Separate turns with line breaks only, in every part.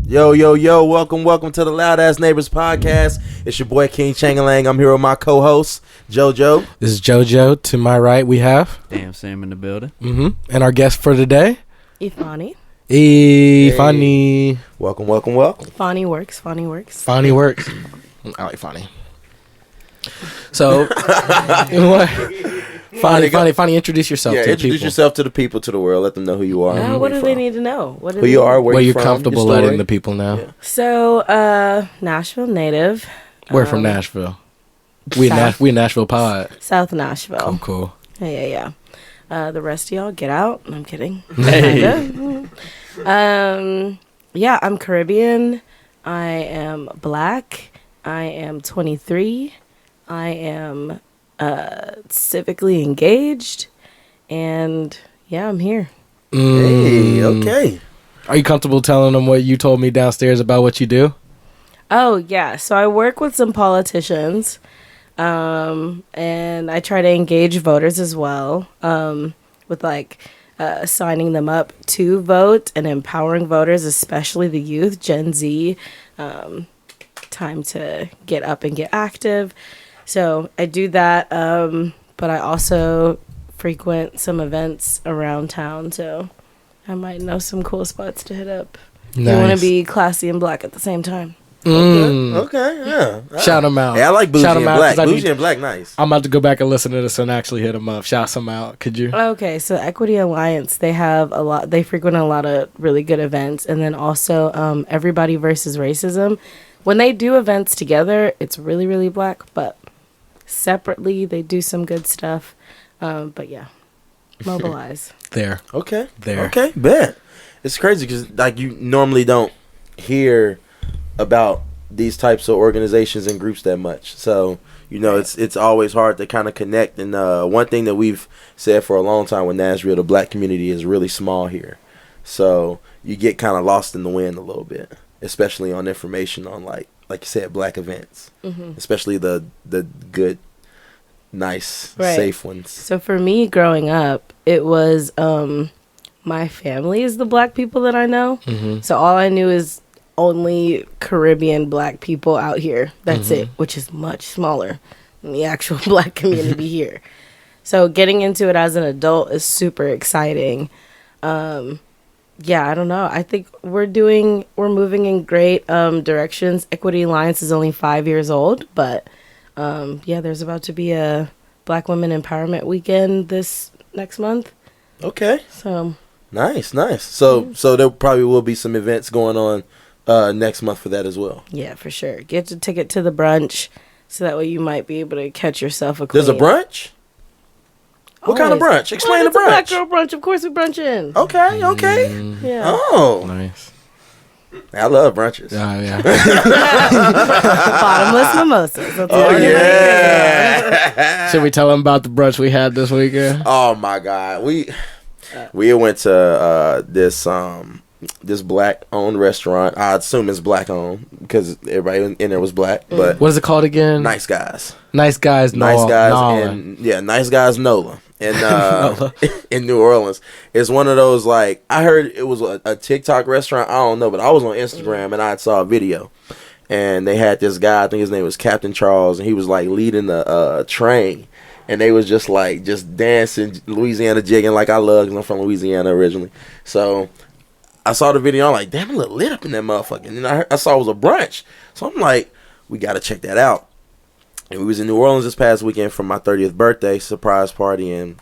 Yo, welcome to the Loud Azz Neighborz Podcast. It's your boy King Changalang. I'm here with my co-host, JoJo.
This is JoJo. To my right, we have
Damn Sam in the building.
And our guest for today,
Ifeanya.
Ifeanya.
Welcome.
Fani works.
Fani works. I like Fani. So, Fani, introduce yourself to the people.
Introduce yourself to the people, to the world. Let them know who you are.
What do they need to know?
Who you are, where
you're
from,
comfortable letting the people know.
Yeah.
So, Nashville native.
We're from Nashville. We Nashville pod.
South Nashville.
Cool.
Yeah. The rest of y'all, get out. I'm kidding.
Hey.
Yeah, I'm Caribbean. I am black. I am 23. I am civically engaged. And yeah, I'm here.
Hey, okay.
Are you comfortable telling them what you told me downstairs about what you do?
Oh, yeah. So I work with some politicians. And I try to engage voters as well, with signing them up to vote and empowering voters, especially the youth, Gen Z, time to get up and get active. So I do that, but I also frequent some events around town, so I might know some cool spots to hit up.
Nice.
You want to be classy and black at the same time.
Okay, yeah.
Shout them out.
Hey, I like bougie
Shout
and
'em out,
black.
'cause
Bougie and black, nice.
I'm about to go back and listen to this and actually hit them up. Shout some out. Could you?
Okay, so Equity Alliance, they have a lot. They frequent a lot of really good events, and then also Everybody versus Racism. When they do events together, it's really, really black, but separately they do some good stuff. But yeah, mobilize.
There.
Okay,
There.
bet. It's crazy because you normally don't hear about these types of organizations and groups that much. So it's always hard to kind of connect. And one thing that we've said for a long time with Nashville, the black community is really small here, so you get kind of lost in the wind a little bit, especially on information on like you said, black events, especially the good, nice, safe ones.
So for me growing up, it was my family is the black people that I know. So all I knew is only Caribbean black people out here. That's it, which is much smaller than the actual black community here. So getting into it as an adult is super exciting. Yeah, I don't know. I think we're moving in great directions. Equity Alliance is only 5 years old, but yeah, there's about to be a Black Women Empowerment Weekend this next month.
Okay.
So
nice. So there probably will be some events going on next month for that as well.
Yeah, for sure. Get your ticket to the brunch, so that way you might be able to catch yourself a queen.
There's a brunch? What kind of brunch? Explain the brunch.
Black girl brunch. Of course we brunching.
Okay.
Yeah.
Oh.
Nice.
I love brunches.
Yeah.
Bottomless mimosas. That's
Oh,
all you
yeah.
Should we tell them about the brunch we had this weekend?
Oh, my God. We went to this black-owned restaurant. I assume it's black-owned because everybody in there was black. But
What is it called again?
Nice Guys.
Nice Guys.
Nice Guys.
Nola.
And, Nice Guys NOLA. And in New Orleans. It's one of those, I heard it was a TikTok restaurant. I don't know, but I was on Instagram and I saw a video. And they had this guy, I think his name was Captain Charles, and he was leading the train. And they was just dancing, Louisiana jigging like I love, because I'm from Louisiana originally. So I saw the video, I'm like, damn, I look lit up in that motherfucker. And then I saw it was a brunch. So I'm like, we got to check that out. And we was in New Orleans this past weekend for my 30th birthday surprise party. And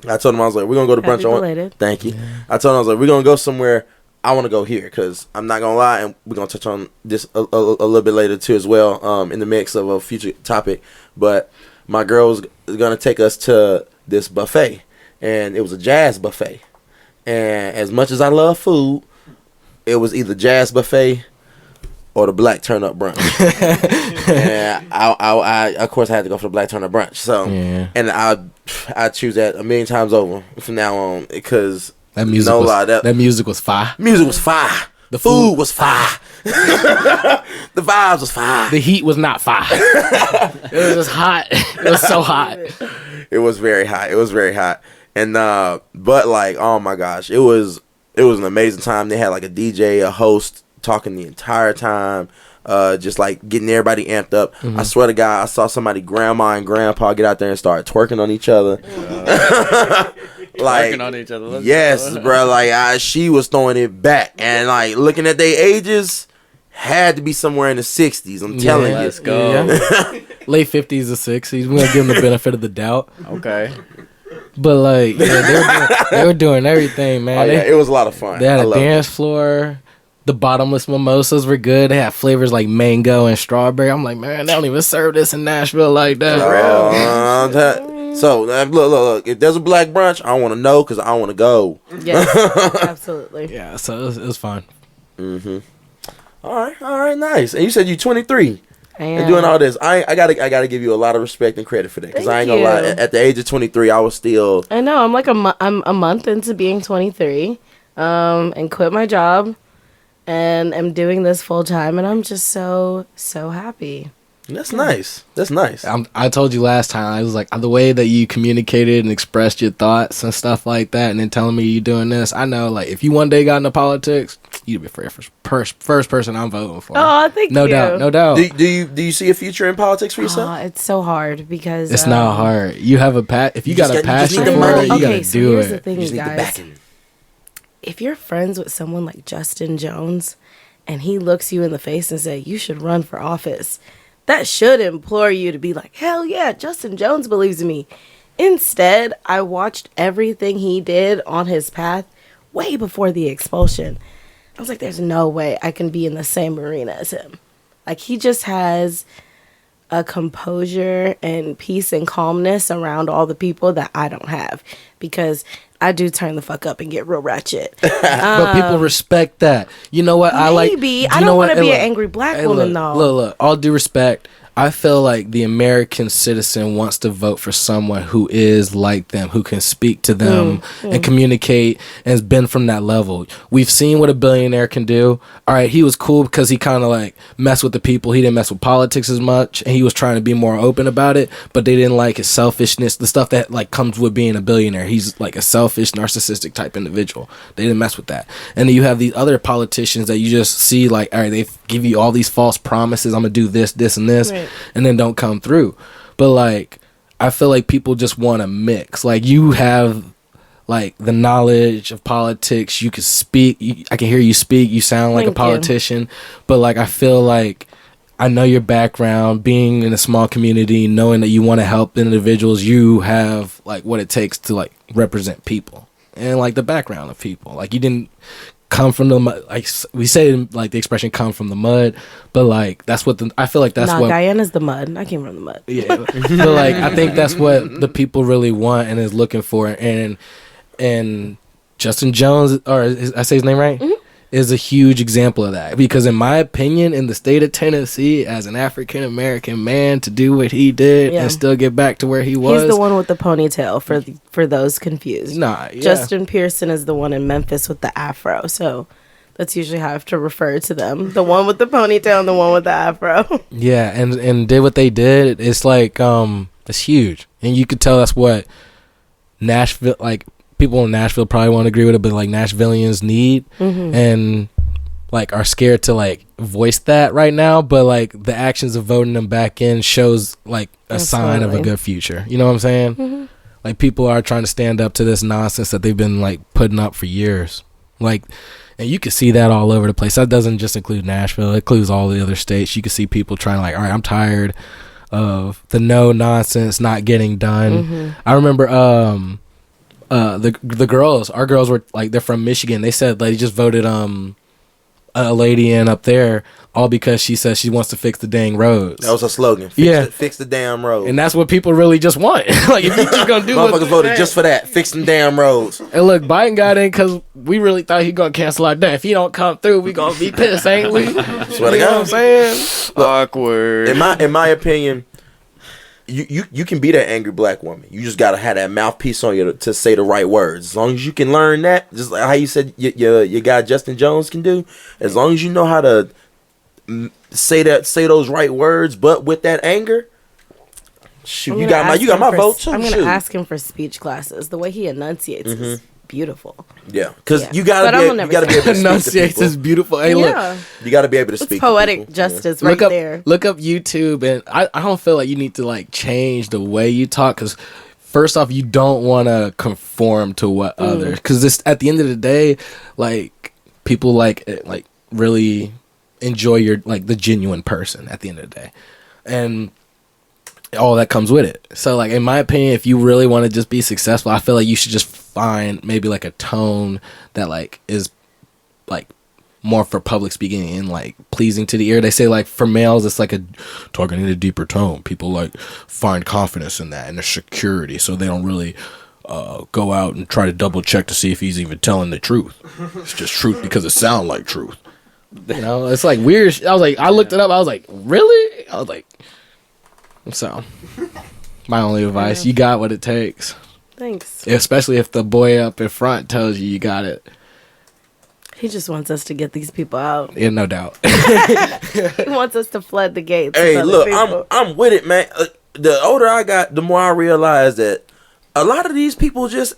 I told him, I was like, we're going to go to brunch. Thank you. Yeah. I told him, I was like, we're going to go somewhere. I want to go here because I'm not going to lie. And we're going to touch on this a little bit later too as well, in the mix of a future topic. But my girl was going to take us to this buffet. And it was a jazz buffet. And as much as I love food, it was either jazz buffet or the black turn up brunch. And I of course I had to go for the black turn up brunch. So and I choose that a million times over from now on because
that music was fire.
Music was fire. The food was fire. The vibes was fire.
The heat was not fire. It was just hot. It was so hot.
It was very hot. And but oh my gosh, it was an amazing time. They had a DJ, a host, talking the entire time. Just like getting everybody amped up. I swear to God, I saw somebody grandma and grandpa get out there and start twerking on each other. Like,
twerking on each other.
Yes, bro. Like she was throwing it back, and like looking at their ages, had to be somewhere in the 60s. I'm telling you.
Let's go.
Yeah. Late 50s or 60s. We're gonna give them the benefit of the doubt.
Okay.
But like, they were doing everything, man.
It was a lot of fun.
They had a dance floor. The bottomless mimosas were good. They had flavors like mango and strawberry. I'm like, man, they don't even serve this in Nashville like that.
So look. If there's a black brunch, I want to know because I want to go.
Yes, absolutely.
Yeah, so it was fun.
All right, nice. And you said you 23
and
doing all this. I gotta give you a lot of respect and credit for that because I ain't gonna lie. At the age of 23, I was still.
I know. I'm like I'm a month into being 23, and quit my job. And I'm doing this full time, and I'm just so happy.
That's nice. That's nice.
I told you last time, I was like, the way that you communicated and expressed your thoughts and stuff like that, and then telling me you're doing this, I know, like, if you one day got into politics, you'd be the first person I'm voting for.
Oh, thank you.
No doubt.
Do you see a future in politics for yourself?
It's so hard because
it's not hard. You have if you got a passion for it, you gotta do
here's
it.
The thing, guys. If you're friends with someone like Justin Jones and he looks you in the face and say you should run for office, that should implore you to be like, hell yeah, Justin Jones believes in me. Instead, I watched everything he did on his path way before the expulsion. I was like, there's no way I can be in the same arena as him. Like, he just has a composure and peace and calmness around all the people that I don't have, because I do turn the fuck up and get real ratchet.
But people respect that. You know what?
Maybe. I don't want to be an angry black woman, though.
Look. All due respect, I feel like the American citizen wants to vote for someone who is like them, who can speak to them and communicate and has been from that level. We've seen what a billionaire can do. All right, he was cool because he kind of like messed with the people. He didn't mess with politics as much, and he was trying to be more open about it, but they didn't like his selfishness, the stuff that like comes with being a billionaire. He's like a selfish, narcissistic type individual. They didn't mess with that. And then you have these other politicians that you just see like, all right, they give you all these false promises. I'm going to do this, this, and this. Right. And then don't come through. But like, I feel like people just want to mix. Like, you have like the knowledge of politics. You can speak. I can hear you speak. You sound like a politician. But like, I feel like I know your background, being in a small community, knowing that you want to help individuals. You have like what it takes to like represent people and like the background of people. Like, you didn't come from the mud. Like we say, like the expression "come from the mud," but like that's what I feel like that's what
Guyana's the mud. I came from the mud.
Yeah, but like I think that's what the people really want and is looking for, and Justin Jones, or I say his name right, is a huge example of that, because in my opinion, in the state of Tennessee, as an African American man, to do what he did and still get back to where he was.
He's the one with the ponytail for those confused. Justin Pearson is the one in Memphis with the afro, so that's usually how I have to refer to them. The one with the ponytail and the one with the afro.
Yeah, and did what they did. It's like it's huge, and you could tell that's what Nashville, like, people in Nashville probably won't agree with it, but like Nashvillians need and like are scared to like voice that right now. But like the actions of voting them back in shows like a sign of a good future. You know what I'm saying? Like, people are trying to stand up to this nonsense that they've been like putting up for years. Like, and you can see that all over the place. That doesn't just include Nashville. It includes all the other states. You can see people trying like, all right, I'm tired of the no nonsense not getting done. I remember the girls, our girls were like, they're from Michigan. They said they just voted a lady in up there all because she says she wants to fix the dang roads.
That was her slogan. Fix the damn roads.
And that's what people really just want. Like, if you just gonna do
motherfuckers voted just for that, fix them damn roads.
And look, Biden got in because we really thought he gonna cancel our debt. If he don't come through, we gonna be pissed, ain't we?
Swear to
God. What I'm saying?
Look,
awkward.
In my opinion, you can be that angry black woman. You just gotta have that mouthpiece on you to say the right words. As long as you can learn that, just like how you said your guy Justin Jones can do. As long as you know how to say those right words, but with that anger. Shoot, you got my vote too.
I'm gonna ask him for speech classes. The way he enunciates is beautiful.
Yeah, because
Yeah.
you gotta
But
be
I'm gonna
you gotta be
never
able to speak to
Enunciates
people.
is beautiful. Hey, look,
Yeah.
You gotta be able to
It's
speak.
poetic
to people.
justice right
look up
there.
look up YouTube, and I don't feel like you need to like change the way you talk, because first off, you don't want to conform to what others, because this at the end of the day, like people like really enjoy your like the genuine person at the end of the day, and all that comes with it. So like in my opinion, if you really want to just be successful, I feel like you should just find maybe like a tone that like is like more for public speaking and like pleasing to the ear. They say like for males it's like a talking in a deeper tone. People like find confidence in that and their security, so they don't really go out and try to double check to see if he's even telling the truth. It's just truth because it sounds like truth. You know, it's like weird. I was like, I looked it up. I was like, really? I was like, so my only advice, you got what it takes.
Thanks.
Especially if the boy up in front tells you got it.
He just wants us to get these people out.
Yeah, no doubt.
He wants us to flood the gates.
Hey,
with other
look,
people.
I'm with it, man. The older I got, the more I realized that a lot of these people just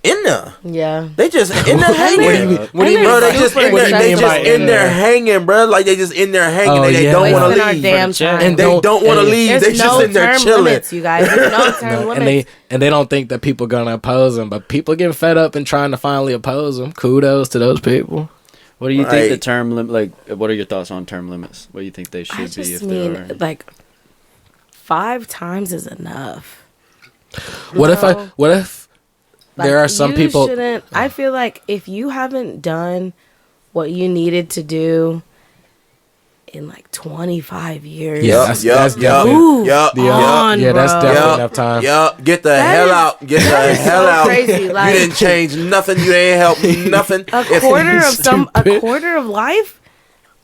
in there.
Yeah.
They just in there hanging.
What do you mean?
Bro,
by-
they just
super
in there. They
accessible.
just in there hanging, bro. Like they just in there hanging.
Oh,
They
yeah.
don't want
Wasting
to
our
leave.
damn time.
And
They don't want to
Hey.
leave.
There's
They just
no
in there
term
chilling.
limits, you guys. There's no term limits.
and they don't think that people gonna oppose them, but people getting fed up and trying to finally oppose them. Kudos to those people.
What do you
Right.
think the term limit? Like, what are your thoughts on term limits? What do you think they
I
should be
just
if
mean,
there are?
like, 5 times is enough.
What if
Like,
there are some
you
people?
shouldn't. I feel like if you haven't done what you needed to do in like 25 years,
Yeah, that's definitely.
Move
Yup.
on,
Yeah, that's
bro.
definitely enough time.
Yup. Get the
That
hell
is-
out. Get the
that is
hell
so
out.
crazy, like-
You didn't change nothing. You ain't help nothing.
a
If-
quarter of a
Stupid.
quarter of life,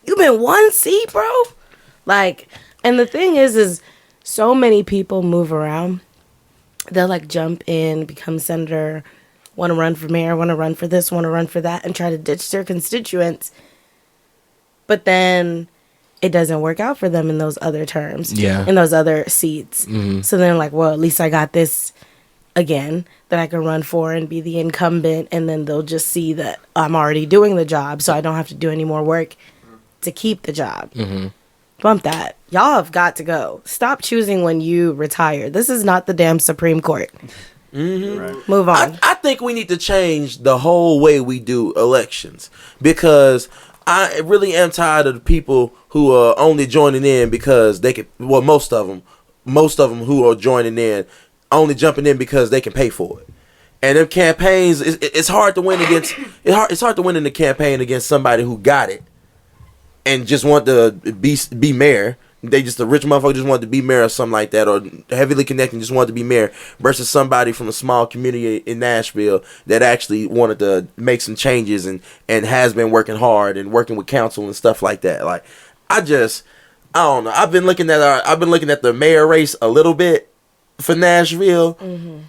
you've been one seat, bro. Like, and the thing is so many people move around. They'll like jump in, become senator, want to run for mayor, want to run for this, want to run for that, and try to ditch their constituents. But then it doesn't work out for them in those other terms,
Yeah.
in those other seats. So then like, well, at least I got this again that I can run for and be the incumbent, and then they'll just see that I'm already doing the job, so I don't have to do any more work to keep the job. Bump that. Y'all have got to go. Stop choosing when you retire. This is not the damn Supreme Court.
Right.
Move on.
I think we need to change the whole way we do elections, because I really am tired of the people who are only joining in because they can. Well, most of them who are joining in only jumping in because they can pay for it. And them campaigns, it's hard to win against. It's hard to win in the campaign against somebody who got it and just want to be mayor. They just, the rich motherfucker just wanted to be mayor or something like that, or heavily connected just wanted to be mayor, versus somebody from a small community in Nashville that actually wanted to make some changes and has been working hard and working with council and stuff like that. Like, I don't know. I've been looking at the mayor race a little bit for Nashville, and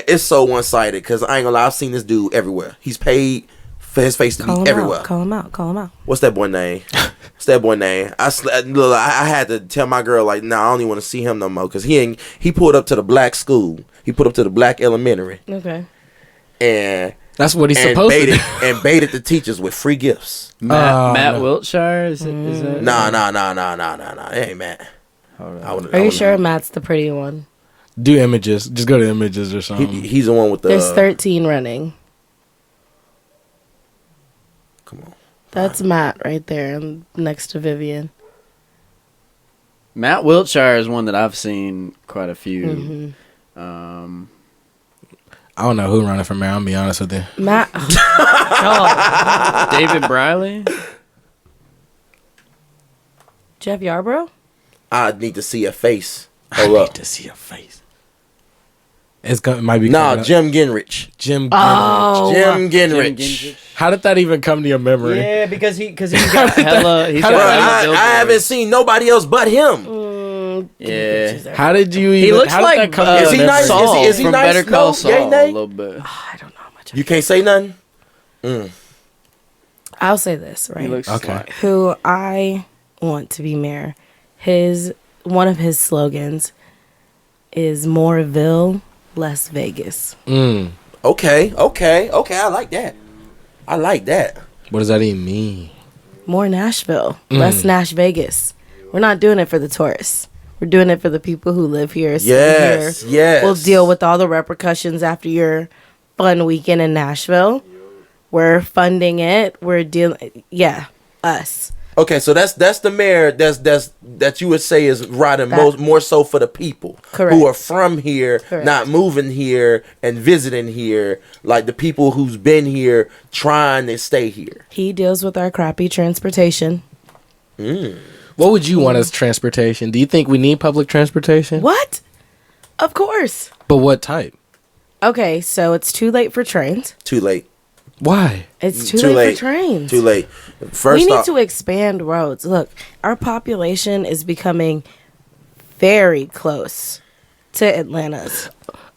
it's so one-sided, because I ain't gonna lie, I've seen this dude everywhere. He's paid for his face to
Call
be
him
everywhere.
out. Call him out. Call him out.
What's that boy name? I had to tell my girl, like, nah, I don't even want to see him no more, because he pulled up to the black school. He put up to the black elementary
Okay.
and
That's what he's supposed to do.
baited the teachers with free gifts.
Matt
no.
Wiltshire is that?
Nah. It ain't Matt.
Are you sure Matt's the pretty one?
Do images. Just go to images or something.
He's the one with the.
There's 13 running.
Come on.
That's Matt right there next to Vivian.
Matt Wiltshire is one that I've seen quite a few.
Mm-hmm.
I don't know who running for mayor. I'll be honest with you.
Matt. Dog.
David Briley.
Jeff Yarbrough?
I need to see a face.
I need to see a face. It might be.
Nah,
coming up.
Jim Gingrich.
Jim.
Oh.
Jim Gingrich.
Gingrich.
How did that even come to your memory?
Yeah, because he's got hella. He's
how
got
did-
Bro,
hella
I
billboards.
haven't seen nobody else but him.
Yeah.
How did you even?
He looks
how did
like
that come to your
Is he
memory?
nice?
Saul
Is he
from
nice?
Better Call
No?
Saul
Yay,
a
nay?
little bit.
I don't know how much.
You can't say nothing?
I'll say this,
He
right?
looks
Okay.
smart.
Who I want to be mayor. One of his slogans is Moreville, less Vegas.
Okay. I like that.
What does that even mean?
More Nashville, less Nash Vegas. We're not doing it for the tourists. We're doing it for the people who live here.
Yes.
We'll deal with all the repercussions after your fun weekend in Nashville. We're funding it. We're dealing. Yeah, us.
Okay, so that's the mayor that you would say is riding more so for the people who are from here, not moving here and visiting here, like the people who's been here trying to stay here.
He deals with our crappy transportation.
What would you want as transportation? Do you think we need public transportation?
What? Of course.
But what type?
Okay, so it's too late for trains.
Too late.
Why?
It's too late for trains.
Too late.
We need to expand roads. Look, our population is becoming very close to Atlanta's.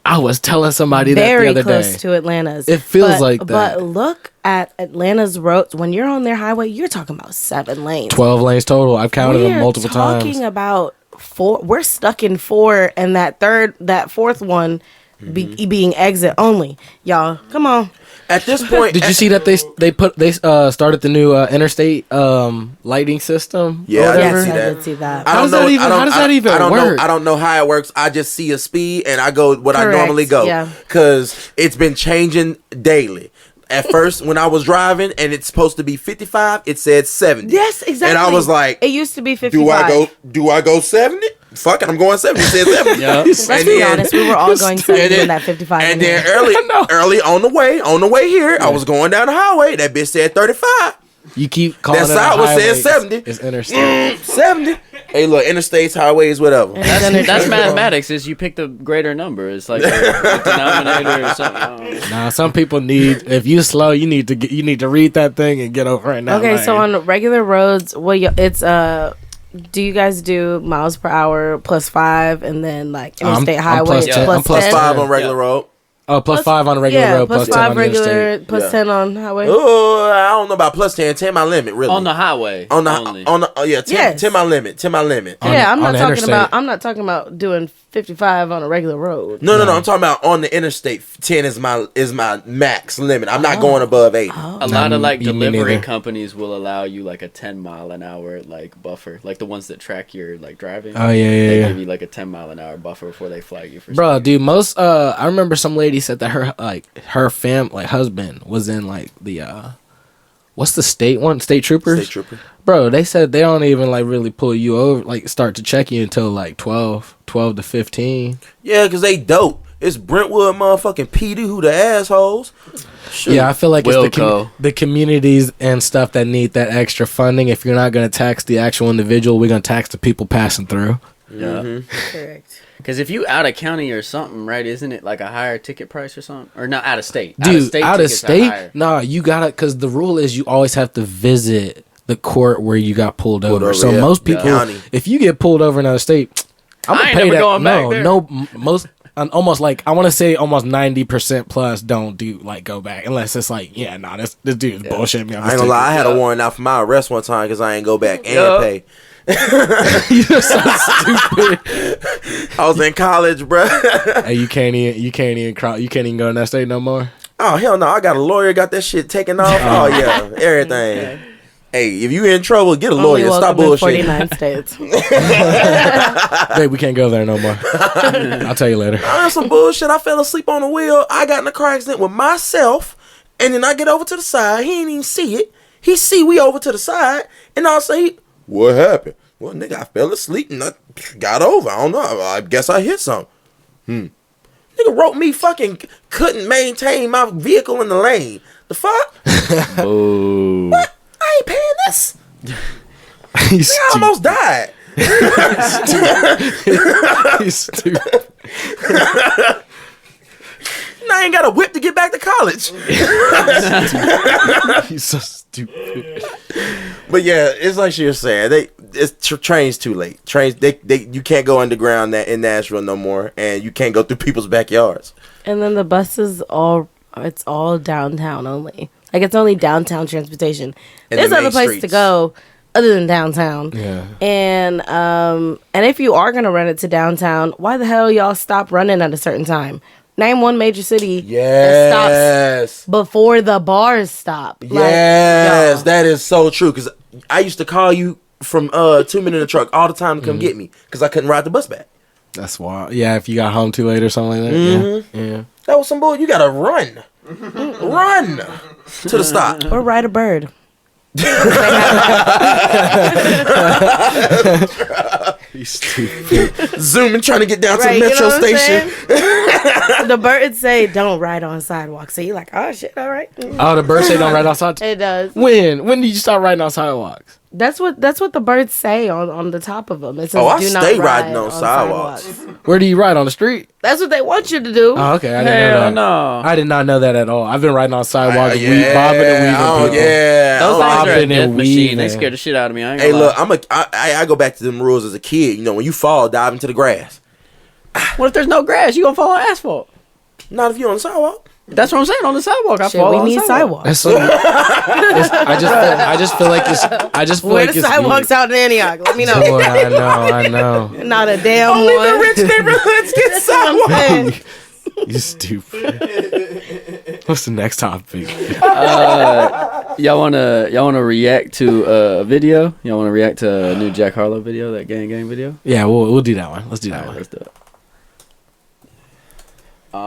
I was telling somebody that the other day.
Very close to Atlanta's.
It feels like that.
But look at Atlanta's roads. When you're on their highway, you're talking about 7 lanes.
12 lanes total. I've counted them multiple times.
We're talking about 4. We're stuck in 4, and that 4th one being exit only. Y'all, come on.
At this point,
did you see that they started the new interstate lighting system?
Yeah, I
did see that.
How does that even work?
I don't know how it works. I just see a speed and I go what I normally go because it's been changing daily. At first, when I was driving and it's supposed to be 55, it said 70.
Yes, exactly.
And I was like,
it used to be 55.
Do I go 70? Fuck it, I'm going 70. It said 70.
Let's be honest, we were all going 70 in that 55.
And then early on the way here, I was going down the highway. That bitch said 35.
You keep calling
that side was saying 70.
It's interstate.
70. Hey, look, interstates, highways, whatever.
That's mathematics. Is you pick the greater number. It's like a denominator or something.
Nah, some people need. If you slow, you need to read that thing and get over it now.
Okay, so on regular roads, it's do you guys do miles per hour +5 and then like interstate highway
I'm plus 5 on regular road.
Oh, +5 on a regular road, plus 10 on
regular,
the
plus 10 on highway.
Oh, I don't know about plus 10. 10 my limit, really.
On the highway.
10 my limit. 10 my limit.
Yeah, I'm not talking about doing 55 on a regular road.
No. I'm talking about on the interstate. 10 is my max limit. I'm not going above 80.
A lot of like delivery companies will allow you like a 10 mile an hour like buffer, like the ones that track your like driving.
Oh yeah.
They give you like a 10 mile an hour buffer before they flag you for.
Bro, dude, most I remember some lady said that her husband was in like the what's the state one? State troopers?
State trooper.
Bro, they said they don't even like really pull you over, like start to check you until like 12 to 15.
Yeah, because they dope. It's Brentwood motherfucking PD who the assholes.
Shoot. Yeah, I feel like it's the communities and stuff that need that extra funding. If you're not going to tax the actual individual, we're going to tax the people passing through.
Yeah.
Correct.
Because if you out of county or something, right, isn't it like a higher ticket price or something? Or not out of state?
Dude, out of state? Nah, you got to, because the rule is you always have to visit the court where you got pulled over. So most people, if you get pulled over in another state, I'm going to pay that. Most, almost like, I want to say almost 90% plus don't do, like, go back. Unless it's like, this dude's bullshit me.
I ain't gonna lie, I had a warrant out for my arrest one time because I ain't go back and pay.
You're so stupid.
I was in college, bro.
Hey, you can't even go in that state no more.
Oh hell no! I got a lawyer, got that shit taken off. Oh yeah, everything. Okay. Hey, if you in trouble, get a lawyer. Stop bullshitting.
49 states.
Babe, we can't go there no more. I'll tell you later.
I some bullshit. I fell asleep on the wheel. I got in a car accident with myself, and then I get over to the side. He ain't even see it. He see we over to the side, and I'll say, "What happened?" Well, nigga, I fell asleep and I got over. I don't know. I guess I hit something. Nigga wrote me fucking couldn't maintain my vehicle in the lane. The fuck?
Oh.
What? I ain't paying this. I almost died.
He's stupid.
I ain't got a whip to get back to college.
He's so stupid.
But yeah, it's like she was saying. Trains too late. Trains, you can't go underground in Nashville no more, and you can't go through people's backyards.
And then the buses it's all downtown only. Like it's only downtown transportation. There's other places to go other than downtown.
Yeah.
And if you are gonna run it to downtown, why the hell y'all stop running at a certain time? Name one major city that
Yes.
stops before the bars stop.
Yes,
y'all.
that is so true. Because I used to call you from 2 minutes in the truck all the time to come get me because I couldn't ride the bus back.
That's wild. Yeah, if you got home too late or something like that. Yeah.
That was some bull. You gotta run to the stop.
Or ride a bird.
You stupid.
Zooming, trying to get down to
Right,
the
you
metro
know what I'm
station.
The birds say don't ride on sidewalks. So you're like, oh shit, all right.
Oh, the birds say don't ride outside.
It does.
When did you start riding on sidewalks?
That's what the birds say on the top of them. It says,
I
do
stay
not
riding
ride
on sidewalks.
Where do you ride, on the street?
That's what they want you to do.
Oh, okay. I didn't know
Hell
that.
no.
I did not know that at all. I've been riding on sidewalks, bobbing and weaving people.
Yeah.
Those things are a
Bobbing
death
and
machine. They
weaving.
scare the shit out of me. I ain't
Hey,
gonna lie.
look, I go back to them rules as a kid. You know, when you fall, dive into the grass.
What if there's no grass? You gonna fall on asphalt?
Not if you're on the sidewalk.
That's what I'm saying. On the sidewalk, I
Shit,
fall
we
on the
need
sidewalk.
sidewalks.
That's so, I just feel like it's. I just feel
Where
like
the
it's.
sidewalks out in Antioch? Let me know.
Boy, I know.
Not a damn
Only
one.
the rich neighborhoods get
That's what I'm
sidewalks.
saying.
You stupid. What's the next topic?
Y'all wanna react to a video? Y'all wanna react to a new Jack Harlow video, that gang video?
Yeah, we'll do that one. Let's do that
Alright,
one.
let's do it.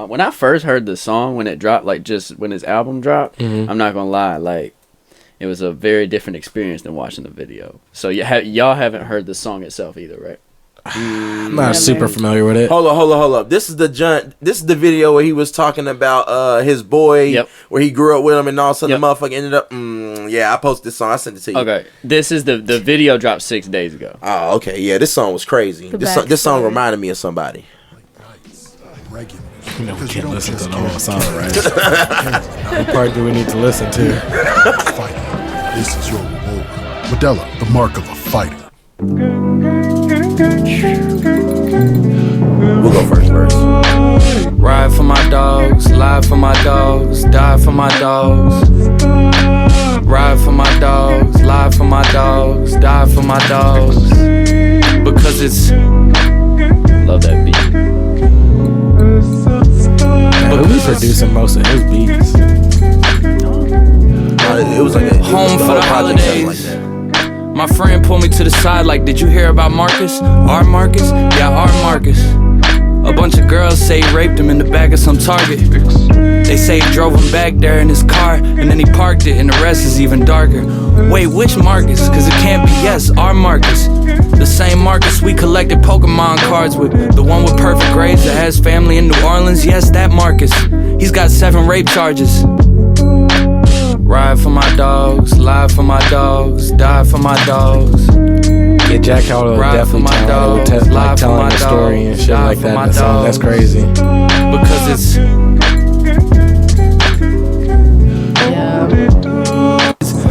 When I first heard the song, when it dropped, like just when his album dropped, I'm not gonna lie, like it was a very different experience than watching the video. So y'all haven't heard the song itself either, right?
I'm not super familiar with it.
Hold up. This is the video where he was talking about his boy, where he grew up with him, and all of a sudden the motherfucker ended up. Yeah, I posted this song. I sent it to you.
Okay, this is the video dropped 6 days ago.
Oh, okay. Yeah, this song was crazy. This song reminded me of somebody.
You know, we can't listen to the whole song, right? What part do we need to listen to?
Fighting. This is your reward. Modella, the mark of a fighter.
We'll go first.
Ride for my dogs, lie for my dogs, die for my dogs. Ride for my dogs, lie for my dogs, die for my dogs. Because it's.
Love that beat.
Who was producing most of his beats?
It was like a
Home for the holidays.
Like that.
My friend pulled me to the side like, did you hear about Marcus? Our Marcus? Yeah, our Marcus. A bunch of girls say he raped him in the back of some Target. They say he drove him back there in his car, and then he parked it, and the rest is even darker. Wait, which Marcus? Cause it can't be, yes, our Marcus. The same Marcus we collected Pokemon cards with. The one with perfect grades that has family in New Orleans. Yes, that Marcus. He's got 7 rape charges. Ride for my dogs, lie for my dogs, die for my dogs. Yeah, Jack Harlow definitely talented, like telling the story and shit like that in the song. That's crazy. Because it's.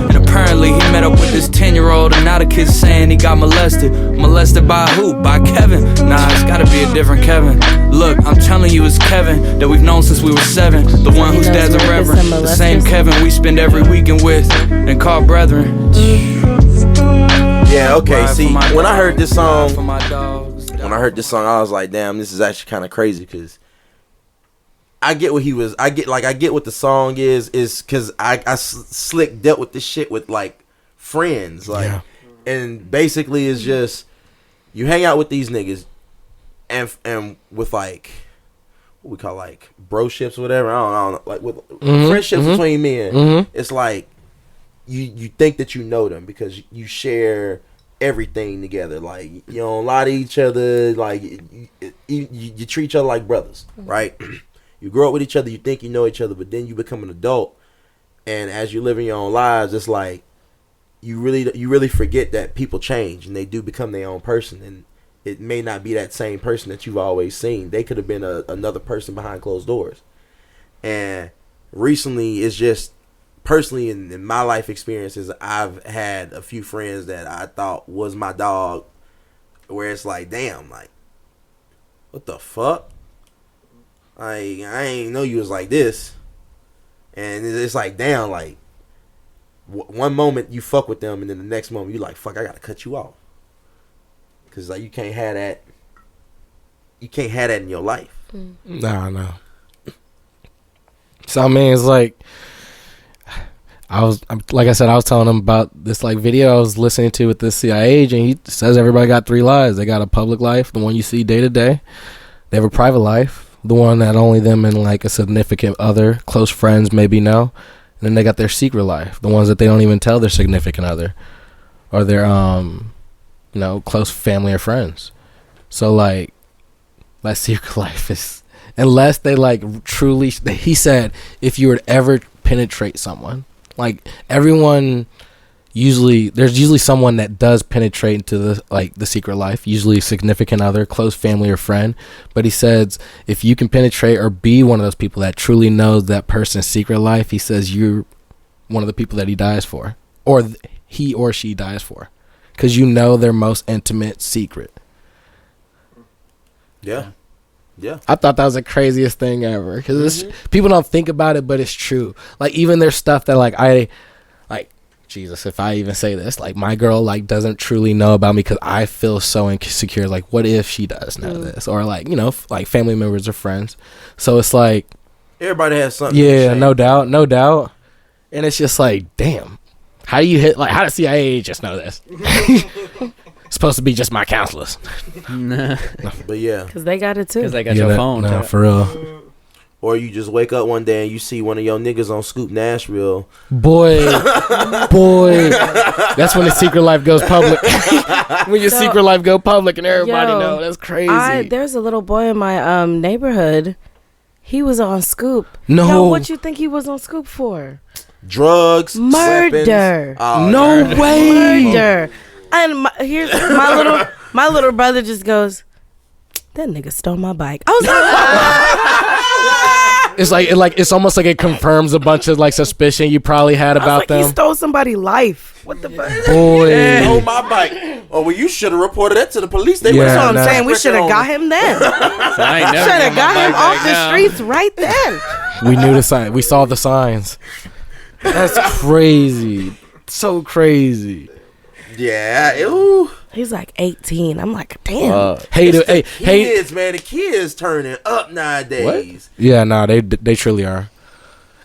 And apparently he met up with this 10-year-old, and now the kid's saying he got molested. Molested by who? By Kevin? Nah, it's gotta be a different Kevin. Look, I'm telling you, it's Kevin that we've known since we were 7. The one whose dad's a reverend. The same Kevin we spend every weekend with and call brethren.
Yeah, okay. See, when I heard this song, I was like, damn, this is actually kind of crazy because I get what I get what the song is because I slick dealt with this shit with like friends, like, and basically it's just you hang out with these niggas and with like what we call like bro-ships or whatever. I don't know, like with friendships between men. It's like you think that you know them because you share everything together. Like you don't lie to each other. Like you treat each other like brothers, right? You grow up with each other. You think you know each other, but then you become an adult, and as you live in your own lives, it's like you really forget that people change and they do become their own person, and it may not be that same person that you've always seen. They could have been another person behind closed doors. And recently, it's just personally in my life experiences, I've had a few friends that I thought was my dog, where it's like, damn, like, what the fuck? Like, I ain't know you was like this. And it's like, damn, like, one moment you fuck with them, and then the next moment you like, fuck, I gotta cut you off. Cause like you can't have that in your life.
No. So I mean, it's like I was telling him about this like video I was listening to with this CIA agent. He says everybody got 3 lives. They got a public life, the one you see day to day. They have a private life, the one that only them and like a significant other, close friends maybe know. And then they got their secret life, the ones that they don't even tell their significant other or their close family or friends. So like that secret life is, unless they like truly, he said, if you were to ever penetrate someone, like everyone there's usually someone that does penetrate into the secret life, usually a significant other, close family or friend. But he says if you can penetrate or be one of those people that truly knows that person's secret life, he says you're one of the people that he dies for, or he or she dies for, because you know their most intimate secret.
Yeah.
I thought that was the craziest thing ever, because people don't think about it, but it's true. Like even there's stuff that like Jesus, if I even say this, like my girl like doesn't truly know about me because I feel so insecure. Like what if she does know this, or like like family members or friends. So it's like
everybody has something.
Yeah, no doubt. And it's just like, damn, how do you how does CIA just know this? Supposed to be just my counselors.
Nah.
But yeah,
because they got it too.
Because they got your phone.
No, for real.
Or you just wake up one day and you see one of your niggas on Scoop Nashville.
Boy, that's when the secret life goes public. When your secret life go public and everybody know, that's crazy.
There's a little boy in my neighborhood. He was on Scoop.
No,
yo, what you think he was on Scoop for?
Drugs,
murder.
Oh,
no way,
murder. And here's my little brother just goes, that nigga stole my bike. I was like,
it's almost like it confirms a bunch of like suspicion you probably had about them.
He stole somebody's life. What the fuck?
Boy,
stole my bike. Oh well, you should have reported that to the police. That's
what I'm saying. We should have got him then. Should have got him off the streets right then.
We knew the sign. We saw the signs. That's crazy. So crazy.
Yeah. Ew.
He's like 18. I'm like, damn.
Kids, man. The kids turning up nowadays.
What? Yeah, nah, they truly are.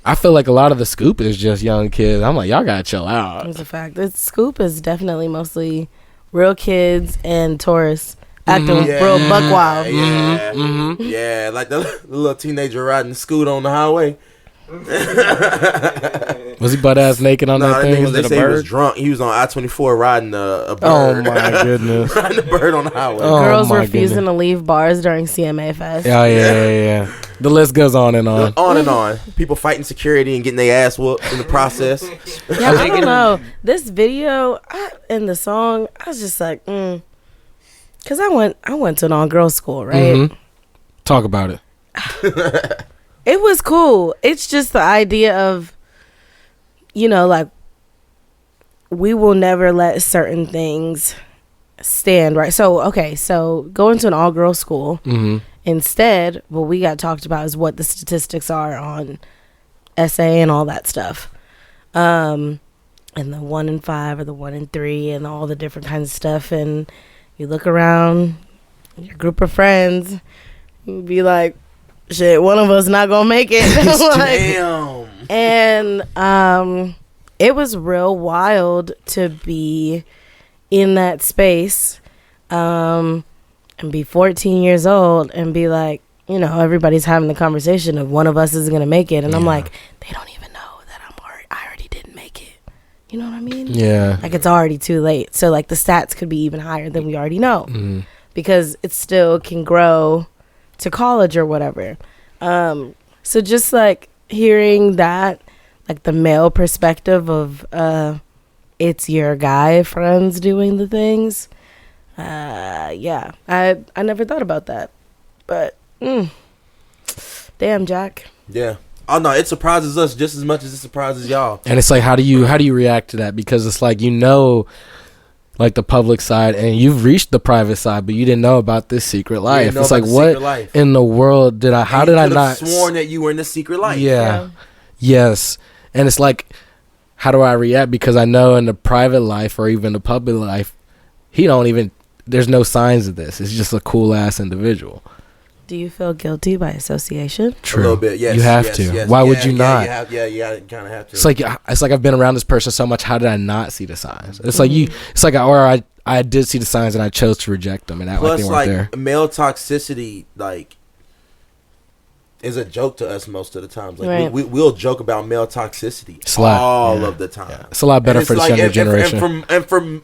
I feel like a lot of the Scoop is just young kids. I'm like, y'all gotta chill out.
It's a fact. The Scoop is definitely mostly real kids and tourists acting real buck wild.
Yeah, yeah, like the little teenager riding the scoot on the highway.
Was he butt ass naked on that thing?
They say he was drunk. He was on I-24 riding a bird.
Oh my goodness!
Riding a bird on the highway.
Girls refusing to leave bars during CMA Fest.
Yeah. The list goes on and on.
On and on. People fighting security and getting their ass whooped in the process.
Yeah, I don't know. This video and the song, I was just like, because I went to an all-girls school, right?
Mm-hmm. Talk about it.
It was cool. It's just the idea of, like, we will never let certain things stand, right? So going to an all-girls school, instead, what we got talked about is what the statistics are on SA and all that stuff. And the 1 in 5 or the 1 in 3 and all the different kinds of stuff. And you look around your group of friends, you'd be like, shit, one of us not gonna make it.
Damn.
And it was real wild to be in that space and be 14 years old and be like, everybody's having the conversation of one of us is gonna make it, and I'm like, they don't even know that I already didn't make it. You know what I mean?
Yeah.
Like, it's already too late. So like the stats could be even higher than we already know, because it still can grow to college or whatever. So just like hearing that, like the male perspective of it's your guy friends doing the things, I never thought about that, but damn, Jack.
Yeah. Oh no, it surprises us just as much as it surprises y'all.
And it's like, how do you react to that? Because it's like, like the public side, and you've reached the private side, but you didn't know about this secret life. It's like, what in the world did I? How did I not
sworn that you were in the secret life?
Yeah. Yes. And it's like, how do I react? Because I know in the private life or even the public life, there's no signs of this. It's just a cool ass individual.
Do you feel guilty by association?
True.
A little bit, yes.
You have
yes,
to.
yes.
Why
Yeah,
would you not?
You kind of have to.
It's like I've been around this person so much. How did I not see the signs? It's like It's like I did see the signs and I chose to reject them and act like they weren't there.
Male toxicity, like, is a joke to us most of the times. Like
Right.
we'll joke about male toxicity
Lot.
of the time.
Yeah. It's a lot better for the younger generation.
And for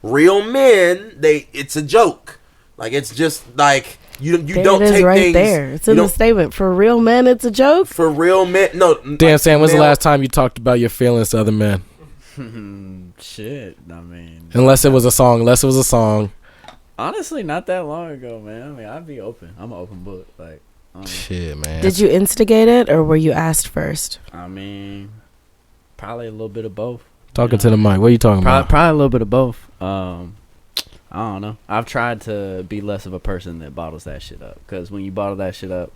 real men, it's a joke. Like, it's just like you
There
don't
it is
take
right
things.
there. It's in the statement. For real men, it's a joke.
For real men, no.
Damn,
like,
Sam, when's the last time you talked about your feelings to other men?
Shit, I mean,
Unless it was a song.
honestly, not that long ago, man. I mean, I'd be open. I'm an open book. Like,
Shit, man.
Did you instigate it or were you asked first?
I mean, probably a little bit of both.
Talking to the mic. What are you talking about?
Probably a little bit of both. I don't know. I've tried to be less of a person that bottles that shit up. Because when you bottle that shit up,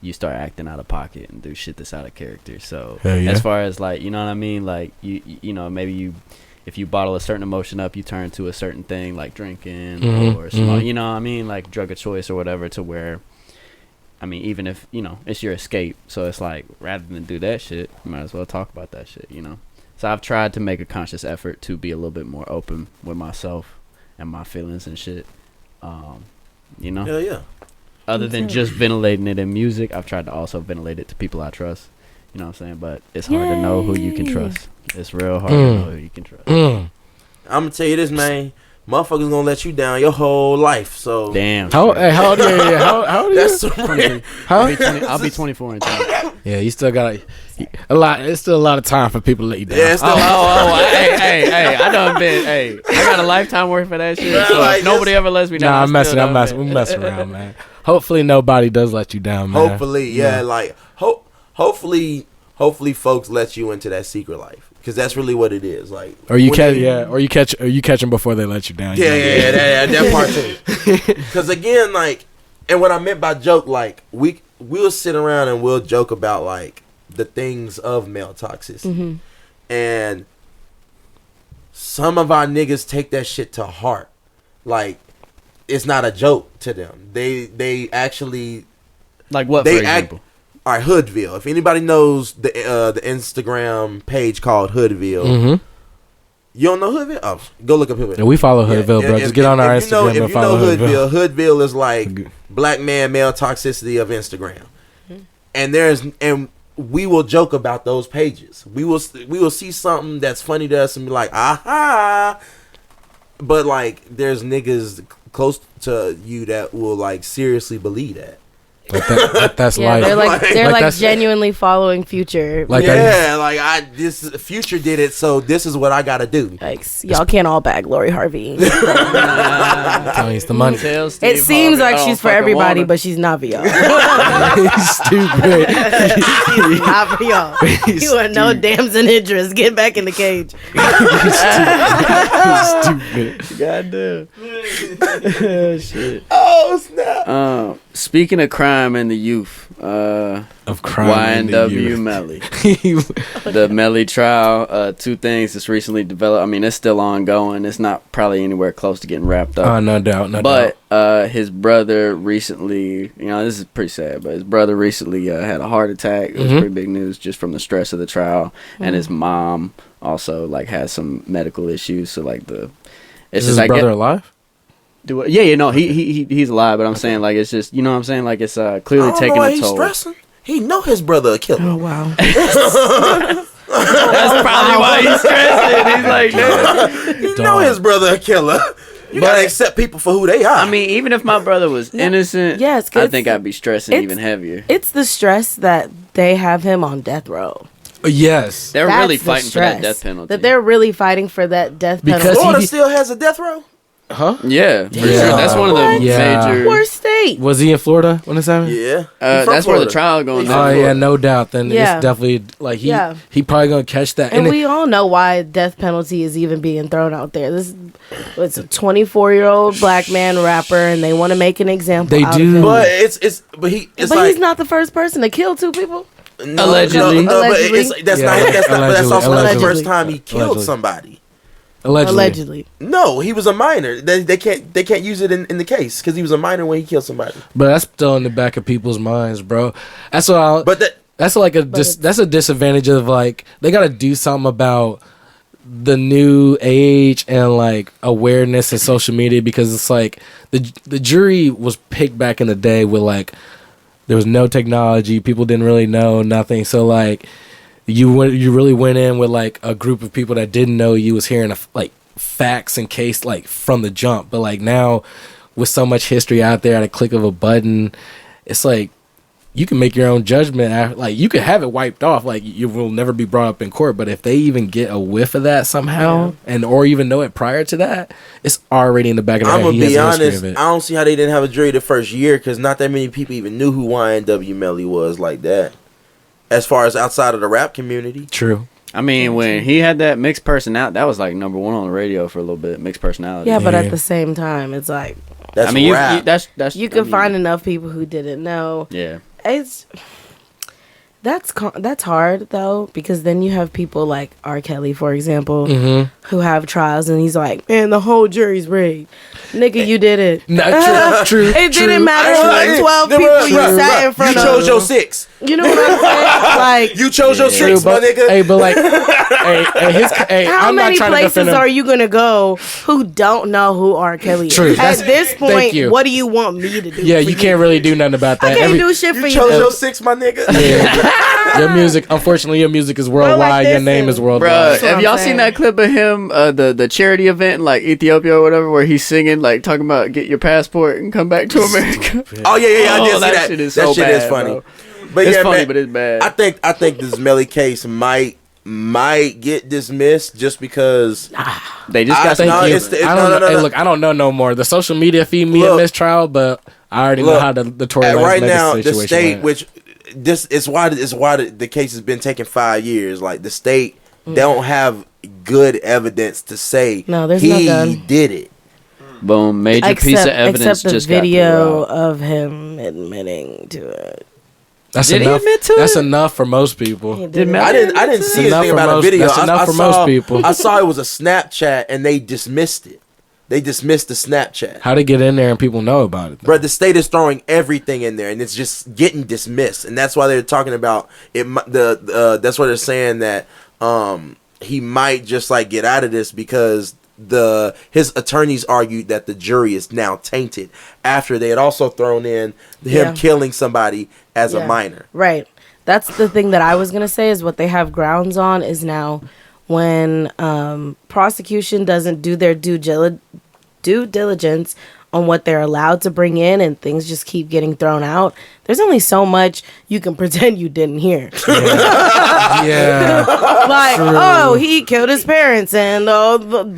you start acting out of pocket and do shit that's out of character. So
Hell yeah.
as far as, like, you know what I mean? Like, you know, maybe if you bottle a certain emotion up, you turn to a certain thing like drinking or you know what I mean? Like drug of choice or whatever, to where, I mean, even if, you know, it's your escape. So it's like, rather than do that shit, you might as well talk about that shit, you know? So I've tried to make a conscious effort to be a little bit more open with myself and my feelings and shit. You know?
Hell yeah.
Other than just ventilating it in music, I've tried to also ventilate it to people I trust. You know what I'm saying? But it's hard to know who you can trust. It's real hard to know who you can trust.
I'm gonna tell you this, man. Motherfuckers gonna let you down your whole life. So
damn.
How old are you? How old are you?
that's
I'll be 24 in 20.
Yeah, you still got a lot. It's still a lot of time for people to let you down.
Yeah, it's still
Hey, I done been. Hey, I got a lifetime worth for that shit. So
like,
if nobody ever lets me down.
Nah, I'm messing around, man. Hopefully nobody does let you down, man.
Hopefully, yeah. Like hopefully folks let you into that secret life, because that's really what it is. Like,
or you catch them before they let you down.
That part too. Because again, like, and what I meant by joke, like, we'll sit around and we'll joke about like the things of male toxicity, and some of our niggas take that shit to heart. Like, it's not a joke to them. They actually,
like, what, for example?
All right, Hoodville. If anybody knows the Instagram page called Hoodville, you don't know Hoodville? Oh, go look up Hoodville.
Yeah, we follow Hoodville, bro. Just get on our Instagram and follow Hoodville.
Hoodville is like black man male toxicity of Instagram, and we will joke about those pages. We will see something that's funny to us and be like, aha. But like, there's niggas close to you that will like seriously believe that.
That's
yeah,
life.
They're like genuinely following Future.
Like,
this Future did it, so this is what I gotta do.
Like, y'all can't all bag Lori Harvey.
It's the money.
It seems like she's for everybody, but she's not for y'all.
Stupid.
She's not for y'all. You are no dams in interest. Get back in the cage.
Stupid.
Goddamn. Shit.
Oh snap.
Speaking of crime and the youth, YNW Melly, the Melly trial, two things that's recently developed. I mean, it's still ongoing. It's not probably anywhere close to getting wrapped up.
No doubt.
But his brother recently, you know, this is pretty sad, but his brother recently had a heart attack. It was pretty big news just from the stress of the trial, and his mom also like has some medical issues. So like
is his brother alive?
He's alive, but I'm saying, like, it's just, you know what I'm saying, like, it's clearly taking a toll.
He's stressing. He know his brother a killer.
Oh wow.
That's probably why he's stressing. He's like, dude.
You know his brother a killer. You gotta accept people for who they are.
I mean, even if my brother was innocent,
yes,
I think I'd be stressing even heavier.
It's the stress that they have him on death row.
Yes.
They're really fighting for that death penalty.
That they're really fighting for that death penalty.
Because
Florida still has a death row?
Huh?
Yeah, for sure. That's one of the major.
Poor state.
Was he in Florida when this happened?
Yeah.
That's where the trial going on.
Oh yeah, no doubt. Then it's definitely like he probably gonna catch that.
And we all know why death penalty is even being thrown out there. It's a 24-year-old black man rapper, and they want to make an example.
They
out
do,
of him.
but
he's not the first person to kill two people.
Allegedly.
But that's also not the first time he killed
Allegedly.
somebody.
Allegedly.
No, he was a minor. They can't use it in the case because he was a minor when he killed somebody.
But that's still in the back of people's minds, bro. That's what. That's like that's a disadvantage of like they got to do something about the new age and like awareness and social media, because it's like the jury was picked back in the day with like there was no technology, people didn't really know nothing, so like you really went in with like a group of people that didn't know you was hearing like facts and case like from the jump. But like now with so much history out there at a click of a button, it's like you can make your own judgment. Like you could have it wiped off, like you will never be brought up in court. But if they even get a whiff of that somehow, and or even know it prior to that, it's already in the back of their head.
I'm gonna be honest. I don't see how they didn't have a jury the first year because not that many people even knew who YNW Melly was like that. As far as outside of the rap community,
true.
I mean, when he had that mixed personality, that was like number one on the radio for a little bit. Mixed personality.
Yeah, but at the same time, it's like
that's
rap.
You can find enough people who didn't know.
Yeah.
That's hard though, because then you have people like R. Kelly, for example, who have trials and he's like, man, the whole jury's rigged. Nigga, you did it.
True.
It didn't matter who like 12 people you sat in front of.
You chose your 6.
You know what I'm saying? Like
you chose your 6, my nigga.
Hey, but like,
how
I'm
many
not trying
places
to defend him.
are you gonna go who don't know who R. Kelly is?
True.
At this point, what do you want me to do?
Yeah, you can't really do nothing about that.
I can't do shit for you.
You chose your 6, my nigga.
Yeah. Your music, unfortunately, your music is worldwide. Your name is worldwide.
Bro, have y'all seen that clip of him, the charity event in like Ethiopia or whatever, where he's singing like talking about get your passport and come back to America?
Oh yeah, I did see that.
Shit is
that
so
shit
bad,
is funny.
Bro.
But
it's
yeah,
funny,
man,
but it's bad.
I think this Melly case might get dismissed just because
they just got.
Look, I don't know no more. The social media feed me a mistrial, but I already know how the Tory Lanez
right now
situation
the state,
went.
which this is why the case has been taking 5 years. Like the state, they don't have good evidence to say he did it.
Boom, major piece of evidence.
Except the
just
video of him admitting to it.
Did
he admit to it?
That's enough for most people.
I didn't see anything about a video.
That's enough for most people.
I saw it was a Snapchat and they dismissed it. They dismissed the Snapchat.
How'd it get in there and people know about it?
Bro, the state is throwing everything in there and it's just getting dismissed. And that's why they're talking about it. That's why they're saying that he might just like get out of this because his attorneys argued that the jury is now tainted after they had also thrown in him killing somebody as a minor.
Right. That's the thing that I was going to say is what they have grounds on is now when prosecution doesn't do their due diligence on what they're allowed to bring in and things just keep getting thrown out. There's only so much you can pretend you didn't hear.
Yeah.
Like, oh, he killed his parents and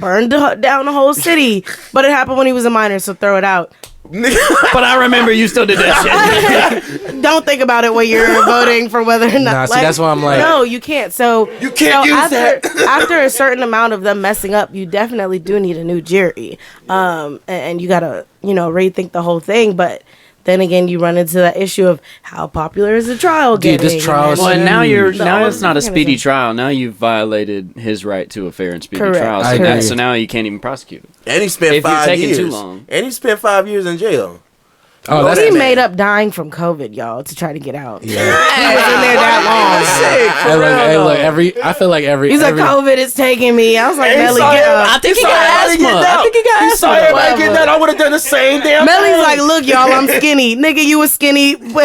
burned down the whole city. But it happened when he was a minor, so throw it out.
But I remember you still did that
shit. Don't think about it when you're voting for whether or not.
Nah, see, that's why I'm like,
no, you can't. So
you can't use that.
After a certain amount of them messing up, you definitely do need a new jury, and you gotta rethink the whole thing. But then again, you run into that issue of how popular is the trial getting.
Dude, this trial is
well, and now it's not a speedy trial. Now you've violated his right to a fair and speedy trial. So now you can't even prosecute.
And he spent 5 years.
Too long.
And he spent 5 years in jail.
Oh, he made up dying from COVID, y'all, to try to get out. Yeah. He was in there that long.
I feel like every.
He's like, COVID is taking me. I was like, Melly, get up.
I think he got asthma.
Saw everybody getting that. I would have done the same damn thing.
Melly's like, look, y'all, I'm skinny. Nigga, you was skinny. You
remember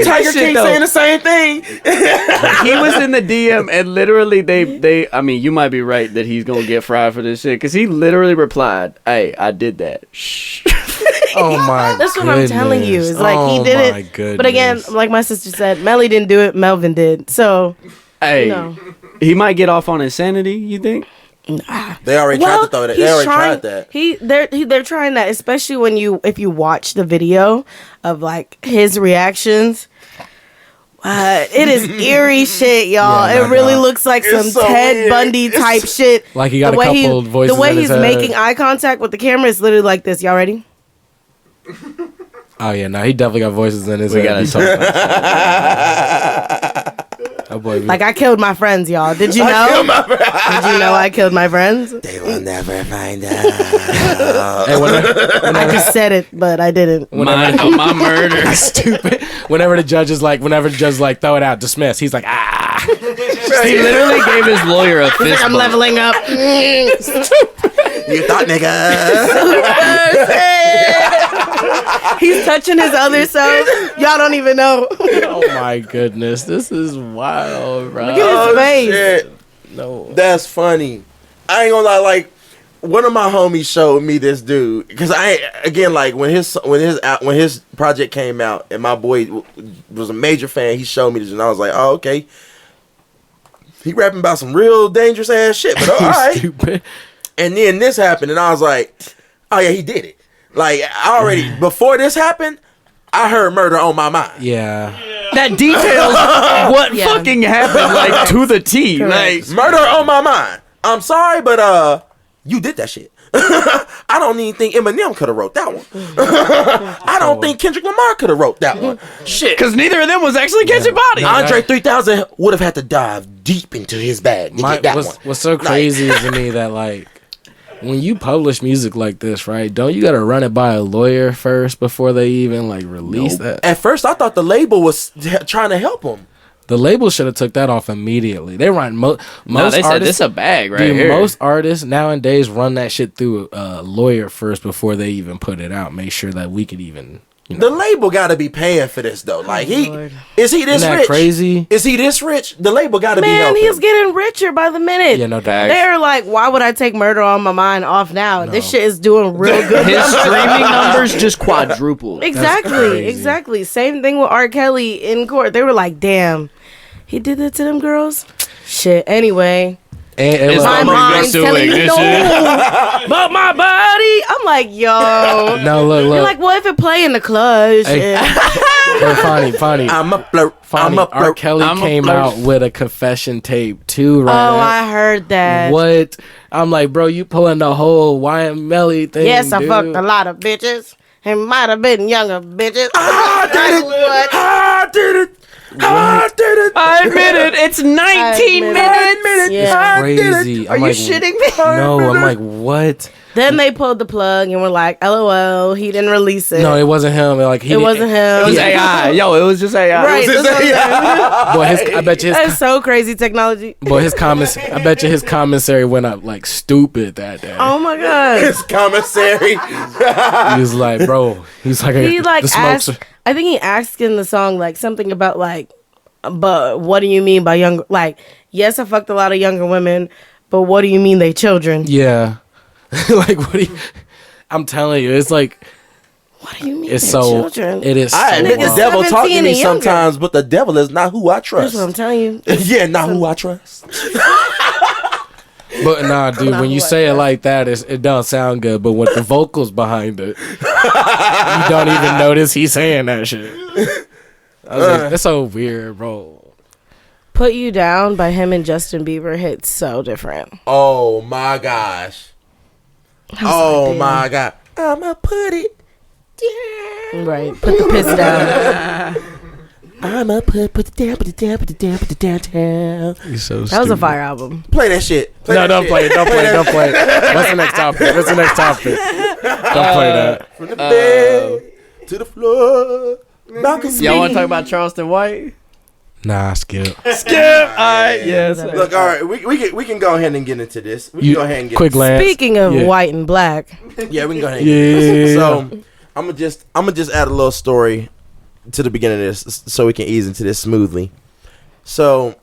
Tiger King saying the same thing?
He was in the DM and literally they. I mean, you might be right that he's gonna get fried for this shit because he literally replied, "Hey, I did that." Shh.
Oh my!
That's what I'm telling you. It's like he did it.
Goodness.
But again, like my sister said, Melly didn't do it. Melvin did. So,
hey, he might get off on insanity. You think?
Nah.
They already tried to throw that. They already tried that.
They're trying that, especially if you watch the video of like his reactions. It is eerie shit, y'all. It really looks like some Ted Bundy type shit.
Like he got a couple voices.
The way he's making eye contact with the camera is literally like this. Y'all ready?
Oh yeah, no, he definitely got voices in his head. Oh boy,
Like, I killed my friends, y'all. Did you know? Did you know I killed my friends?
They will never find out.
Hey,
I just said it, but I didn't.
My murder.
stupid. Whenever the judge is like, throw it out, dismiss. He's like, ah.
He literally gave his lawyer a fist
Like, I'm
bump.
leveling up.
You thought, nigga.
He's touching his other self. Y'all don't even know.
Oh my goodness, this is wild, bro.
Look at his face.
Shit.
No.
That's funny. I ain't gonna lie, like one of my homies showed me this dude because when his project came out and my boy was a major fan. He showed me this and I was like, oh, okay. He rapping about some real dangerous ass shit, but all right.
Stupid.
And then this happened and I was like, oh yeah, he did it. Like I already before this happened, I heard murder on my mind.
Yeah.
That details what
Yeah.
fucking happened, like to the T.
Correct.
Like
Murder on my mind. I'm sorry, but you did that shit. I don't even think Eminem could have wrote that one. I don't think Kendrick Lamar could have wrote that one. Shit.
because neither of them was actually catching bodies.
Andre 3000 would have had to dive deep into his bag to get that one.
What's so crazy is to me that like when you publish music like this, right? Don't you got to run it by a lawyer first before they even like release that?
At first, I thought the label was trying to help him.
The label should have took that off immediately. They run most
No, they said
artists.
this a bag right
Dude,
here.
most artists nowadays run that shit through a lawyer first before they even put it out. Make sure that we could even.
The label got to be paying for this though. Like
Lord.
is he this
Isn't that
rich?
crazy?
Is he this rich? The label got to be
Man,
helping.
he's getting richer by the minute.
Yeah, no doubt.
Facts.
They're like, why would I take Murder on My Mind off now? This shit is doing real good.
His streaming numbers just quadrupled.
Exactly, exactly. Same thing with R. Kelly in court. They were like, damn, he did that to them girls? Shit. Anyway,
And it
It's
was,
my
not bring
mind's
this to
telling me
ignition.
no, but my body. I'm like, yo.
no, look.
You're like, well, if it play in the clutch.
Hey.
and-
Funny.
I'm a flirt.
Funny.
I'm a
R.
flirt.
Kelly
I'm a
came
flirt.
out with a confession tape too,
Oh,
right?
I heard that.
What? I'm like, bro, you pulling the whole YM Melly thing.
Yes, I
dude.
fucked a lot of bitches. It might have been younger bitches.
I did it.
What?
I did it. I did it.
I admit it. It's 19
admit
minutes.
it. Yeah.
Crazy.
Are
I'm
you
like,
shitting me?
No, I'm like, what?
Then they pulled the plug and were like, LOL, he didn't release it.
No, it wasn't him. Like he
It wasn't him.
It was AI. Yo, it was just AI.
Right.
It was
that's
his
what I'm saying.
Boy, I bet you his
That's so crazy technology.
Boy, his comments. I bet you his commissary went up like stupid that day.
Oh my god.
His commissary.
He was like, bro. He's like,
He like
the smokes.
asked. I think he asked in the song like something about like, but what do you mean by young? Like, yes, I fucked a lot of younger women, but what do you mean they children?
Yeah. Like what? I'm telling you, it's like
What do you mean
it's
they
so.
children?
It is.
I
so
admit the
wrong.
devil talk to
17
me
and younger.
sometimes, but the devil is not who I
That's
trust.
what I'm telling you.
Yeah, not who I trust.
But nah, dude, when you say it like that, it don't sound good. But with the vocals behind it, you don't even notice he's saying that shit. I was like, that's so weird, bro.
Put You Down by him and Justin Bieber hits so different.
Oh my gosh. Oh my god. I'ma put it down.
Right. Put the piss down.
I'ma put it down, put it down, put it down, put it down.
He's so
That was a fire album.
Play that shit.
No, don't play it. Don't play it. Don't play it. What's the next topic? What's the next topic? Don't play that.
From the bed to the floor. Malcolm
Y'all want to talk about Charleston White?
Nah, skip.
Skip. All right. Yes.
Look, all right, we can go ahead and get into this. We can
You,
go ahead and get
quick glance.
Speaking of
Yeah.
white and black,
Yeah, we can go ahead and get into
Yeah.
this. So I'm gonna just add a little story to the beginning of this so we can ease into this smoothly. So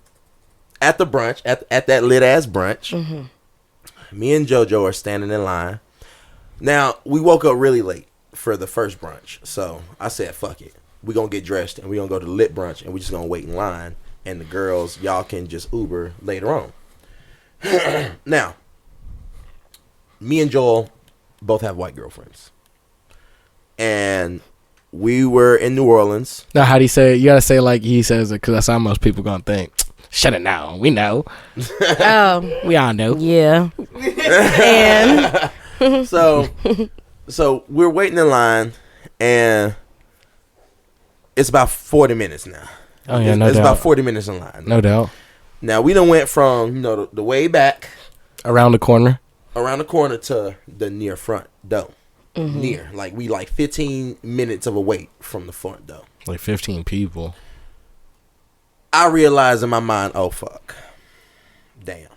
at the brunch, at that lit ass brunch, me and JoJo are standing in line. Now we woke up really late for the first brunch, so I said, "Fuck it, we gonna get dressed and we gonna go to the lit brunch and we just gonna wait in line. And the girls, y'all can just Uber later on." Now, me and Joel both have white girlfriends, and we were in New Orleans.
Now, how do you say it? You gotta say it like he says it, because that's how most people gonna think. Shut it now. We know.
oh
We all know.
yeah, and
So we're waiting in line, and it's about 40 minutes now.
Oh yeah, no
it's
doubt.
about 40 minutes in line.
No doubt.
Now we done went from the way back
Around the corner.
to the near front door.
Mm-hmm.
Near, like we 15 minutes of a wait from the front door.
Like 15 people.
I realized in my mind, oh fuck, damn.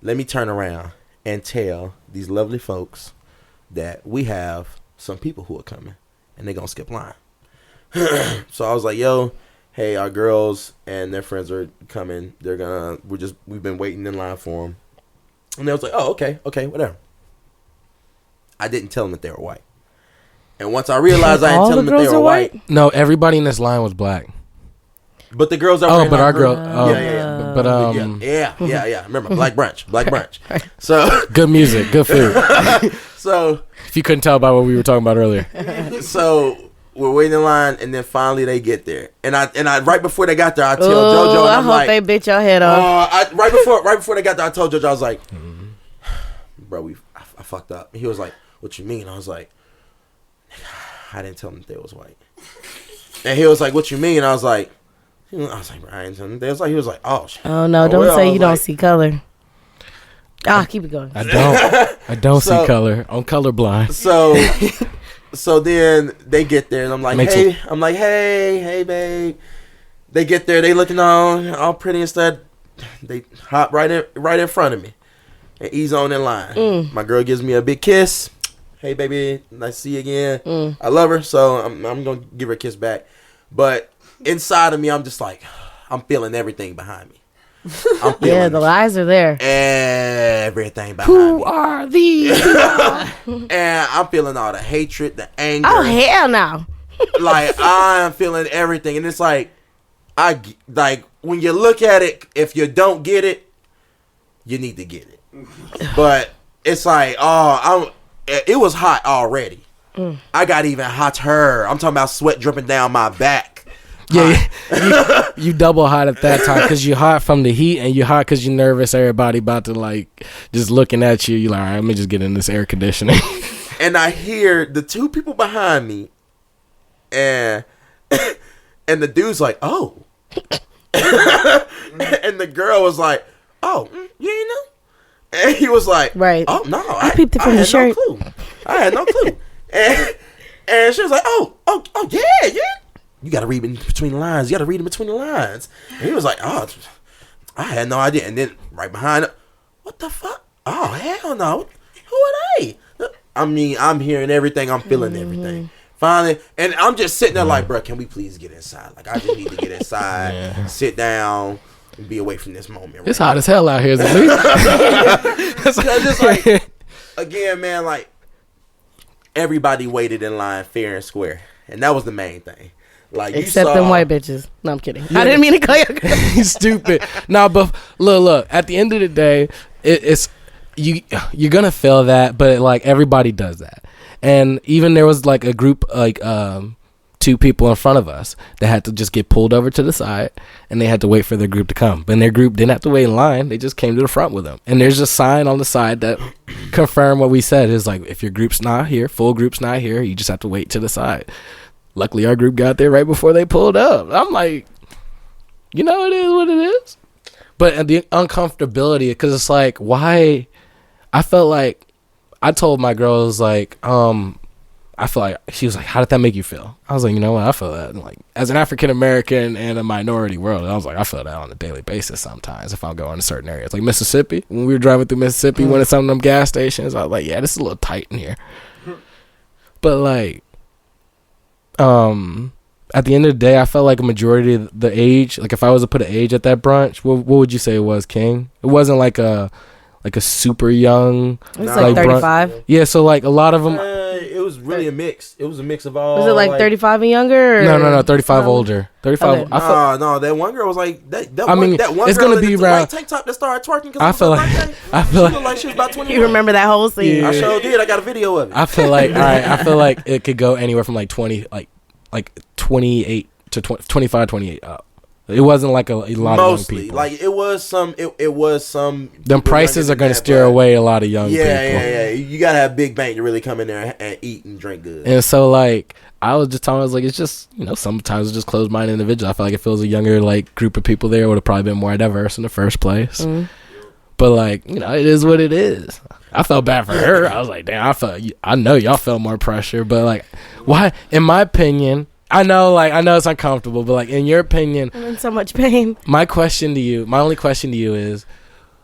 Let me turn around and tell these lovely folks that we have some people who are coming and they're gonna skip line. So I was like, yo, hey, our girls and their friends are coming. We've been waiting in line for them. And they was like, oh, okay, whatever. I didn't tell them that they were white. And once I realized I didn't tell them that they were white.
No, everybody in this line was black.
But the girls are
our girl.
Yeah. Remember, black brunch. So
good music, good food.
So
if you couldn't tell by what we were talking about earlier.
So we're waiting in line, and then finally they get there. And I right before they got there, I tell JoJo, and I'm
I hope they bit your head off.
Right before they got there, I told JoJo, I was like, bro, I fucked up. And he was like, what you mean? I was like, I didn't tell them that they was white. And he was like, what you mean? I was like, Brian. He was like, oh shit.
Oh no, don't say you don't see color. Keep it going.
I don't see color. I'm colorblind.
So then they get there, and I'm like, hey, babe. They get there, they looking all pretty and stuff. They hop right in front of me and ease on in line. My girl gives me a big kiss. Hey, baby, nice to see you again. I love her, so I'm gonna give her a kiss back. But inside of me, I'm just like, I'm feeling everything behind me.
The lies are there.
Everything behind me.
Who are these?
And I'm feeling all the hatred, the anger.
Oh hell no!
Like I'm feeling everything, and it's like when you look at it, if you don't get it, you need to get it. But it's like, it was hot already. I got even hotter. I'm talking about sweat dripping down my back.
Yeah, you double hot at that time because you're hot from the heat and you're hot because you're nervous. Everybody about to just looking at you. You're like, all right, let me just get in this air conditioning.
And I hear the two people behind me, and the dude's like, oh. And the girl was like, oh, you ain't know? And he was like,
right.
Oh no,
I peeped it from the shirt.
No clue. I had no clue. And she was like, oh yeah. You gotta read in between the lines. You gotta read in between the lines. And he was like, oh, I had no idea. And then right behind it, what the fuck? Oh, hell no. Who are they? I mean, I'm hearing everything. I'm feeling everything. Finally, and I'm just sitting there like, bro, can we please get inside? Like, I just need to get inside, sit down, and be away from this moment. Right?
It's hot as hell out here.
Just like, again, man, like, everybody waited in line fair and square. And that was the main thing. Like,
except them white bitches. No, I'm kidding. I didn't mean to call you.
Stupid. No, but look. At the end of the day, it's you're gonna feel that, but everybody does that. And even there was a group two people in front of us that had to just get pulled over to the side, and they had to wait for their group to come. But their group didn't have to wait in line; they just came to the front with them. And there's a sign on the side that confirmed what we said. It's like, if your group's not here, full group's not here, you just have to wait to the side. Luckily, our group got there right before they pulled up. I'm like, it is what it is. But the uncomfortability, because it's like, why? I felt like, I told my girl, I was like, I feel like, she was like, how did that make you feel? I was like, you know what? I feel that. Like, as an African American in a minority world, I was like, I feel that on a daily basis sometimes if I'm going to certain areas. Like Mississippi, when we were driving through Mississippi, went to some of them gas stations, I was like, yeah, this is a little tight in here. But at the end of the day, I felt like a majority of the age, if I was to put an age at that brunch, what would you say it was, King? It wasn't like a super young.
It was 35.
Brunch. Yeah, so a lot of them.
It was really a mix. It was a mix of all.
Was it 35 and younger? Or?
No, 35 older. 35.
Okay.
No, that one girl was like that. That
I
one,
mean,
that one
it's
girl
gonna be around.
Tank top that started twerking.
I feel like
she was about 21.
You remember that whole scene?
Yeah.
I sure did. I got a video of it.
I feel like, all right. I feel like it could go anywhere from 20, 28 to 25, 28 up. It wasn't a lot
Mostly,
of young people.
it was some. It was some.
Them prices are going to steer away a lot of young people.
Yeah. you gotta have big bank to really come in there and eat and drink good.
And so, like, I was just telling, I was like, it's just, you know, sometimes it's just closed-minded individual. I feel like if it was a younger, like, group of people there, it would have probably been more diverse in the first place. Mm. But, like, you know, it is what it is. I felt bad for her. I was like, damn, I know y'all felt more pressure, but, like, why? In my opinion, I know it's uncomfortable, but, like, in your opinion,
I'm in so much pain.
my only question to you is,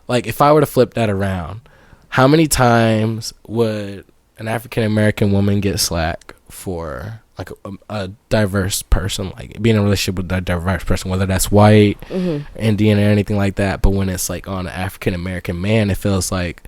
like, if I were to flip that around, how many times would an African American woman get slack for, like, a diverse person, like being in a relationship with a diverse person, whether that's white, Indian, or anything like that? But when it's, like, on an African American man, it feels like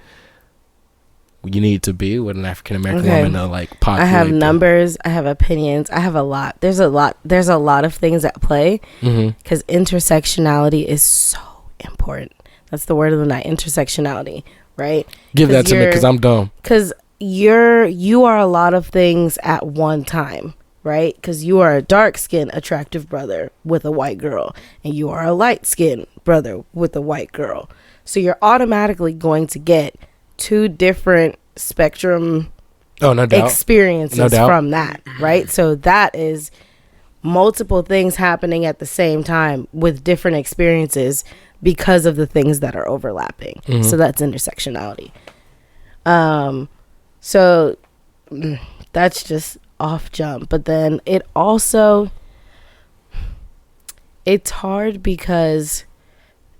you need to be with an African American woman to, like, populate.
I have numbers. I have opinions. I have a lot. There's a lot of things at play because intersectionality is so important. That's the word of the night. Intersectionality, right?
Give that to me because I'm dumb.
Because you are a lot of things at one time, right? Because you are a dark-skinned, attractive brother with a white girl, and you are a light-skinned brother with a white girl. So you're automatically going to get two different spectrum experiences from that, right? So that is multiple things happening at the same time with different experiences because of the things that are overlapping. So that's intersectionality. So that's just off jump. But then it's hard because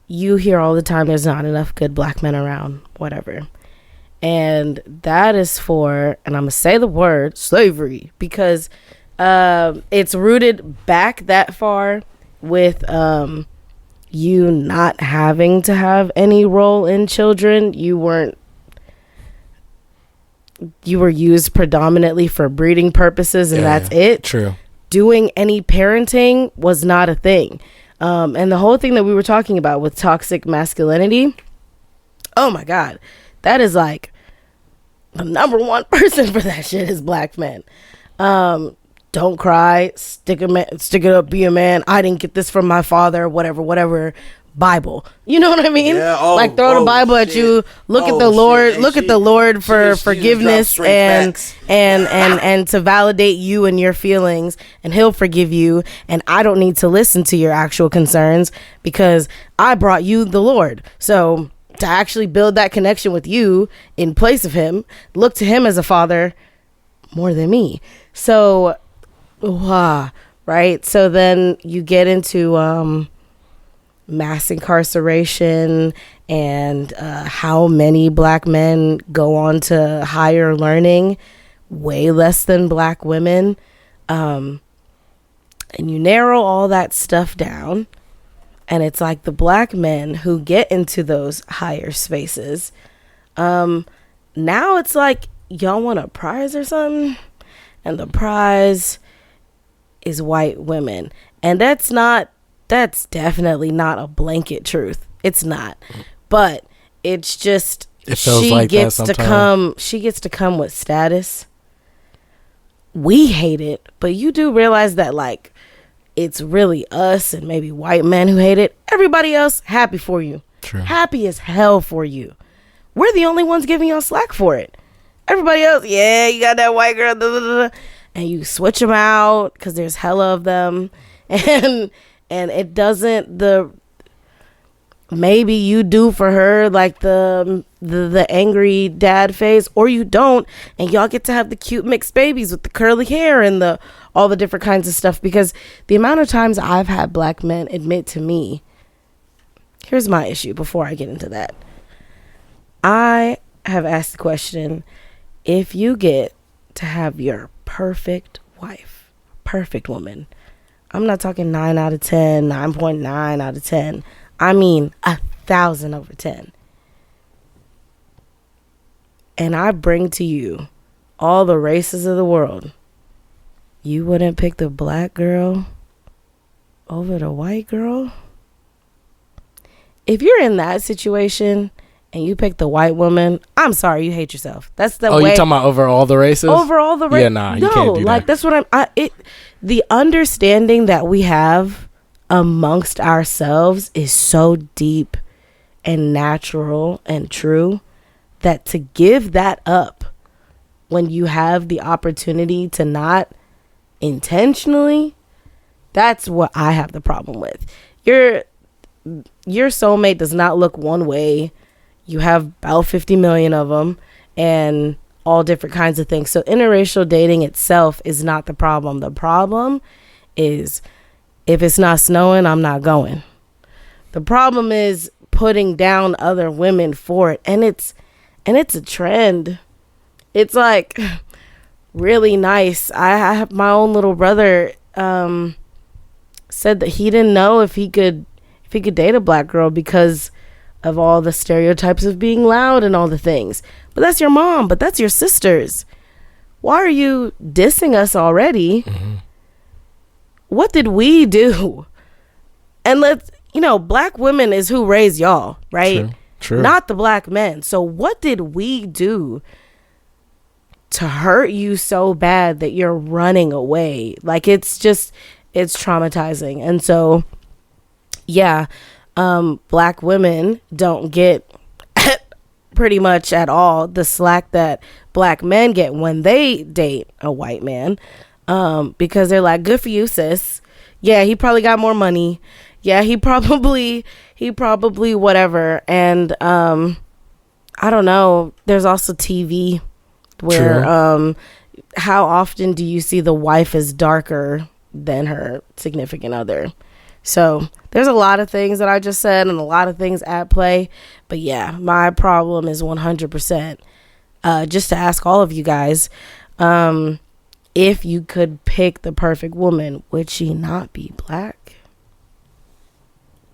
you hear all the time there's not enough good black men around, whatever. And that is for, and I'm going to say the word, slavery, because it's rooted back that far with you not having to have any role in children. You were used predominantly for breeding purposes, and that's it.
True.
Doing any parenting was not a thing. And the whole thing that we were talking about with toxic masculinity, oh my God, that is like the number one person for that shit is black men. Don't cry, stick it up, be a man. I didn't get this from my father, whatever. Bible, you know what I mean?
Yeah,
like throw the Bible at you. Look at the Lord. Look at the Lord for forgiveness and to validate you and your feelings, and He'll forgive you. And I don't need to listen to your actual concerns because I brought you the Lord. So to actually build that connection with you in place of Him, look to Him as a father more than me. So, right? So then you get into mass incarceration and how many black men go on to higher learning, way less than black women. And you narrow all that stuff down, and it's like the black men who get into those higher spaces. Now it's like y'all want a prize or something, and the prize is white women. And that's definitely not a blanket truth. It's not. But it's just she gets to come with status. We hate it, but you do realize that, like, it's really us and maybe white men who hate it. Everybody else happy for you.
True.
Happy as hell for you. We're the only ones giving y'all slack for it. Everybody else, yeah, you got that white girl, and you switch them out because there's hella of them, and it doesn't, maybe you do for her like the angry dad phase, or you don't, and y'all get to have the cute mixed babies with the curly hair and all the different kinds of stuff. Because the amount of times I've had black men admit to me, here's my issue before I get into that. I have asked the question, if you get to have your perfect wife, perfect woman, I'm not talking 9 out of 10, 9.9 out of 10. I mean 1,000 over 10. And I bring to you all the races of the world. You wouldn't pick the black girl over the white girl? If you're in that situation and you pick the white woman, I'm sorry, you hate yourself. That's the way.
Oh, you talking about over all the races?
Over all the races?
Yeah, nah, you can't do that.
Like, that's what the understanding that we have amongst ourselves is so deep and natural and true that to give that up when you have the opportunity to not intentionally, that's what I have the problem with. Your soulmate does not look one way. You have about 50 million of them and all different kinds of things. So interracial dating itself is not the problem. The problem is if it's not snowing, I'm not going. The problem is putting down other women for it. And it's a trend. It's like really nice. I have my own little brother said that he didn't know if he could date a black girl because of all the stereotypes of being loud and all the things. But that's your mom, but that's your sisters. Why are you dissing us already? Mm-hmm. What did we do? And black women is who raised y'all, right?
True.
Not the black men. So what did we do to hurt you so bad that you're running away? Like, it's traumatizing. And so, yeah, black women don't get pretty much at all the slack that black men get when they date a white man, because they're like, good for you, sis. Yeah, he probably got more money. Yeah, he probably whatever. And I don't know, there's also TV where how often do you see the wife is darker than her significant other? So there's a lot of things that I just said and a lot of things at play. But yeah, my problem is 100%. Just to ask all of you guys, if you could pick the perfect woman, would she not be black?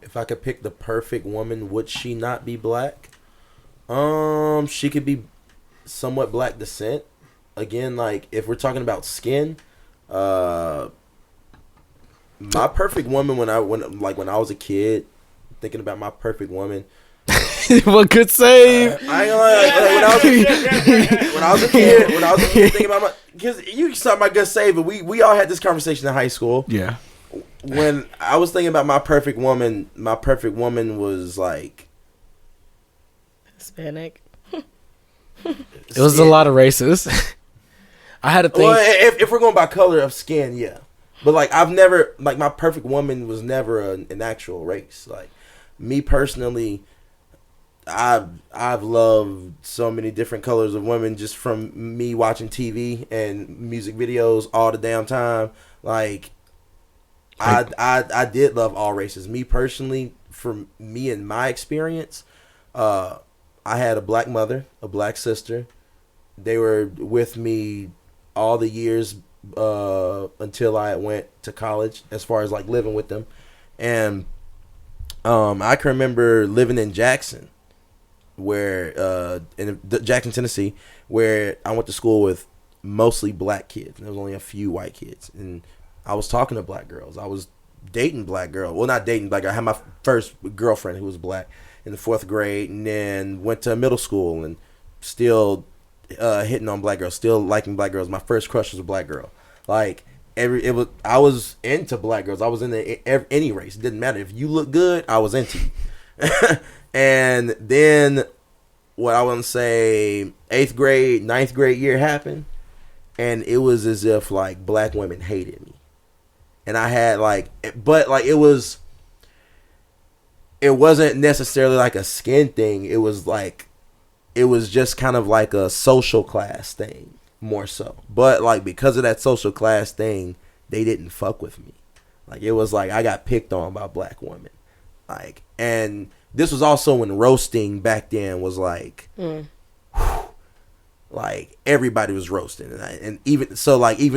If I could pick the perfect woman, would she not be black? She could be somewhat black descent. Again, like, if we're talking about skin, my perfect woman when I was a kid, thinking about my perfect woman.
What good save?
I ain't gonna lie, when I was a kid, thinking about because you saw my good save, but we all had this conversation in high school.
Yeah.
When I was thinking about my perfect woman was like
Hispanic.
It was a lot of races. I had to think.
Well, if we're going by color of skin, yeah. But like I've never my perfect woman was never an actual race. Like me personally, I've loved so many different colors of women just from me watching TV and music videos all the damn time. Like I did love all races. Me personally, for me and my experience, I had a black mother, a black sister. They were with me all the years until I went to college, as far as like living with them. And I can remember living in Jackson, where in Jackson, Tennessee, where I went to school with mostly black kids. There was only a few white kids, and I was talking to black girls. I was dating black girls. Well, not dating black girls. I had my first girlfriend who was black in the 4th grade, and then went to middle school and still hitting on black girls, still liking black girls. My first crush was a black girl. Like I was into black girls. I was into any race. It didn't matter if you look good. I was into you. And then what I want to say, 8th grade, 9th grade year happened, and it was as if like black women hated me. And I had it wasn't necessarily like a skin thing. It was just kind of like a social class thing, more so. But like because of that social class thing, they didn't fuck with me. Like it was like I got picked on by black women. Like, and this was also when roasting back then was like, like everybody was roasting, and even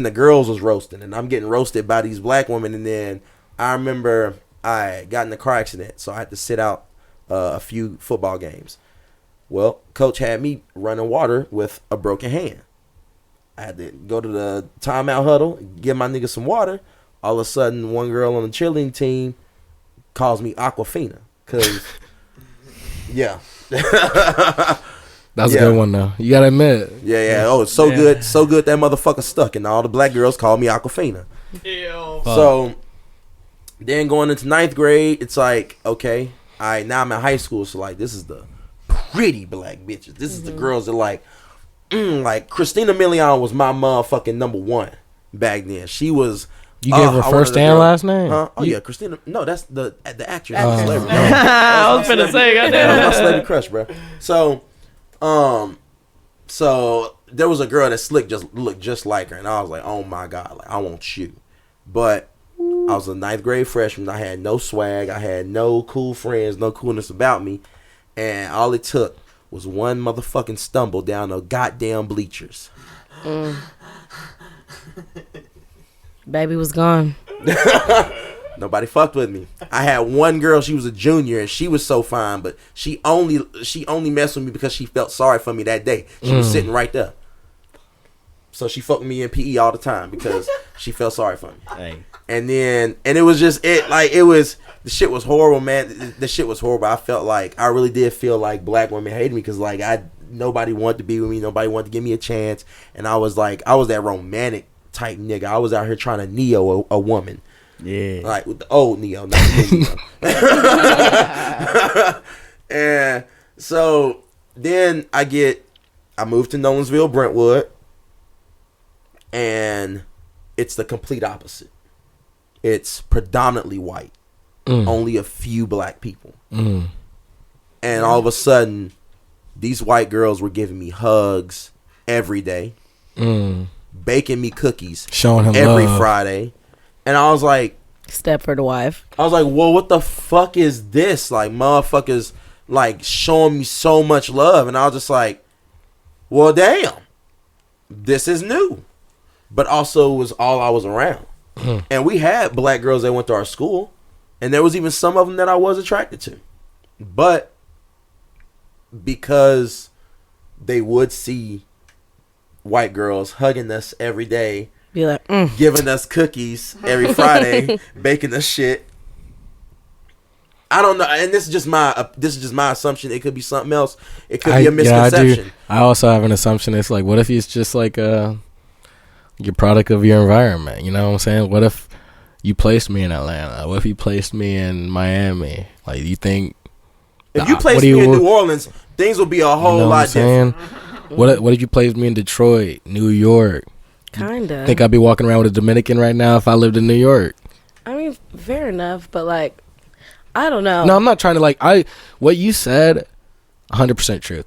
the girls was roasting, and I'm getting roasted by these black women. And then I remember I got in a car accident, so I had to sit out a few football games. Well, coach had me running water with a broken hand. I had to go to the timeout huddle, give my nigga some water. All of a sudden, one girl on the cheerleading team calls me Aquafina, cause yeah.
That's a good one though. You gotta admit.
Yeah. Oh, it's so good that motherfucker stuck, and all the black girls call me Aquafina.
Ew.
So then going into 9th grade, it's like, okay, all right, now I'm in high school, so like this is the pretty black bitches. This is the girls that like like Christina Milian was my motherfucking number one back then. She was.
You gave her first and last name?
Huh? Oh yeah, Christina. No, that's the actress. Celebrity.
I was finna say, goddamn.
That was my celebrity crush, bro. So there was a girl that looked just like her, and I was like, oh my god, like I want you. But I was a 9th grade freshman. I had no swag. I had no cool friends, no coolness about me, and all it took was one motherfucking stumble down the goddamn bleachers.
Baby was gone.
Nobody fucked with me. I had one girl, she was a junior, and she was so fine, but she only messed with me because she felt sorry for me that day. She was sitting right there. So she fucked me in PE all the time because she felt sorry for me.
Hey.
And it was just the shit was horrible, man. The shit was horrible. I really did feel like black women hated me because like nobody wanted to be with me, nobody wanted to give me a chance, and I was that romantic type nigga. I was out here trying to Neo a woman.
Yeah.
Like with the old Neo, not the Neo. And so then I moved to Nolensville, Brentwood, and it's the complete opposite. It's predominantly white. Only a few black people. And all of a sudden, these white girls were giving me hugs every day. Baking me cookies
showing him
every
love.
Friday. And I was like,
Stepford wife.
I was like, well, what the fuck is this? Like, motherfuckers, like, showing me so much love. And I was just like, well, damn. This is new. But also, it was all I was around. And we had black girls that went to our school. And there was even some of them that I was attracted to. But because they would see white girls hugging us every day,
Be like,
giving us cookies every Friday, baking us shit. I don't know, and this is just my assumption. It could be something else. It could be a misconception.
I also have an assumption. It's like, what if it's just like your product of your environment? You know what I'm saying? What if you placed me in Atlanta? What if you placed me in Miami? Like, you think
if you placed me in New Orleans, things would be a whole lot different.
What if you placed me in Detroit, New York?
kinda.
Think I'd be walking around with a Dominican right now if I lived in New York?
I mean, fair enough, but like, I don't know.
No, I'm not trying to what you said, 100% truth.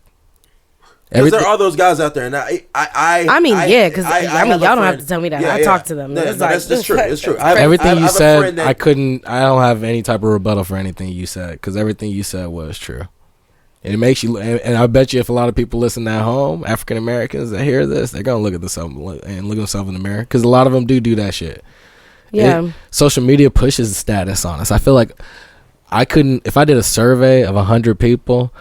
Because there are those guys out there, and I mean,
because y'all don't have to tell me that. I talk to them.
That's true. It's true.
Everything you said, I don't have any type of rebuttal for anything you said, because everything you said was true. And it makes you, and I bet you if a lot of people listen at home, African Americans that hear this, they're gonna look at themselves and look at themselves in the mirror, because a lot of them do that shit.
Yeah.
Social media pushes status on us. I feel like if I did a survey of 100 people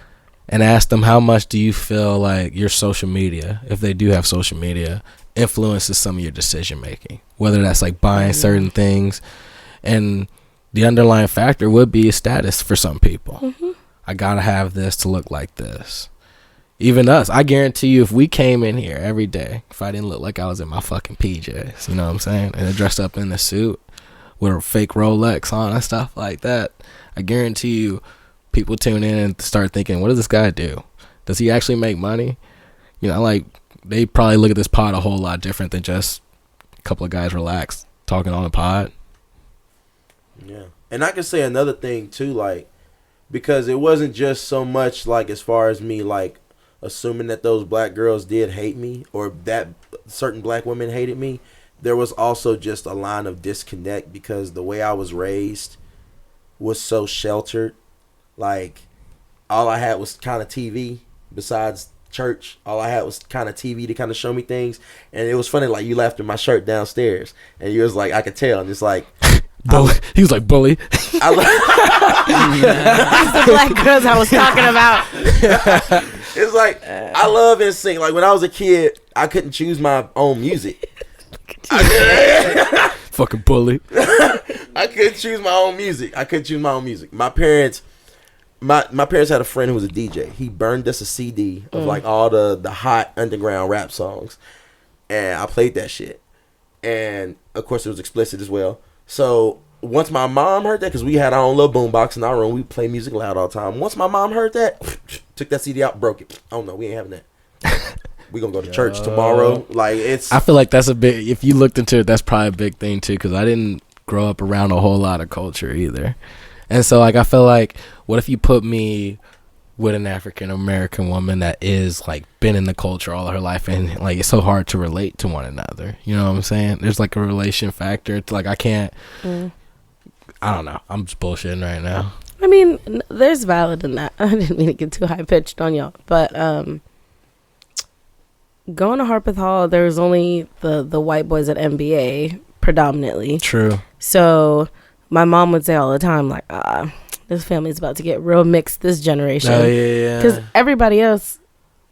and asked them how much do you feel like your social media, if they do have social media, influences some of your decision making, whether that's like buying certain things, and the underlying factor would be status for some people. Mm-hmm. I gotta have this to look like this. Even us, I guarantee you, if we came in here every day, if I didn't look like I was in my fucking PJs, you know what I'm saying, and dressed up in a suit with a fake Rolex on and stuff like that, I guarantee you people tune in and start thinking, what does this guy do? Does he actually make money? You know, like, they probably look at this pod a whole lot different than just a couple of guys relaxed talking on a pod.
Yeah. And I can say another thing too, like, because it wasn't just so much like as far as me like assuming that those black girls did hate me or that certain black women hated me. There was also just a line of disconnect because the way I was raised was so sheltered. Like, all I had was kind of TV besides church. All I had was kind of TV to kind of show me things. And it was funny, like, you left in my shirt downstairs and you was like, I could tell. And it's like,
bully. He was like, bully.
That's the black girls I was talking about.
It's like, I love NSYNC. Like, when I was a kid, I couldn't choose my own music.
Fucking bully.
I couldn't choose my own music. My parents had a friend who was a DJ. He burned us a CD of like all the hot underground rap songs, and I played that shit. And of course, it was explicit as well. So once my mom heard that, because we had our own little boombox in our room, we play music loud all the time. Once my mom heard that, took that CD out, broke it. Oh no, we ain't having that. we gonna go to church tomorrow. Like
I feel like that's a big. If you looked into it, that's probably a big thing too. Because I didn't grow up around a whole lot of culture either, and so like I feel like, what if you put me with an African American woman that is like been in the culture all of her life, and like it's so hard to relate to one another. You know what I'm saying? There's like a relation factor. It's like I can't. I don't know. I'm just bullshitting right now.
I mean, there's valid in that. I didn't mean to get too high pitched on y'all, but going to Harpeth Hall, there was only the white boys at MBA predominantly.
True.
So my mom would say all the time, like, this family's about to get real mixed this generation.
Oh yeah.
Because everybody's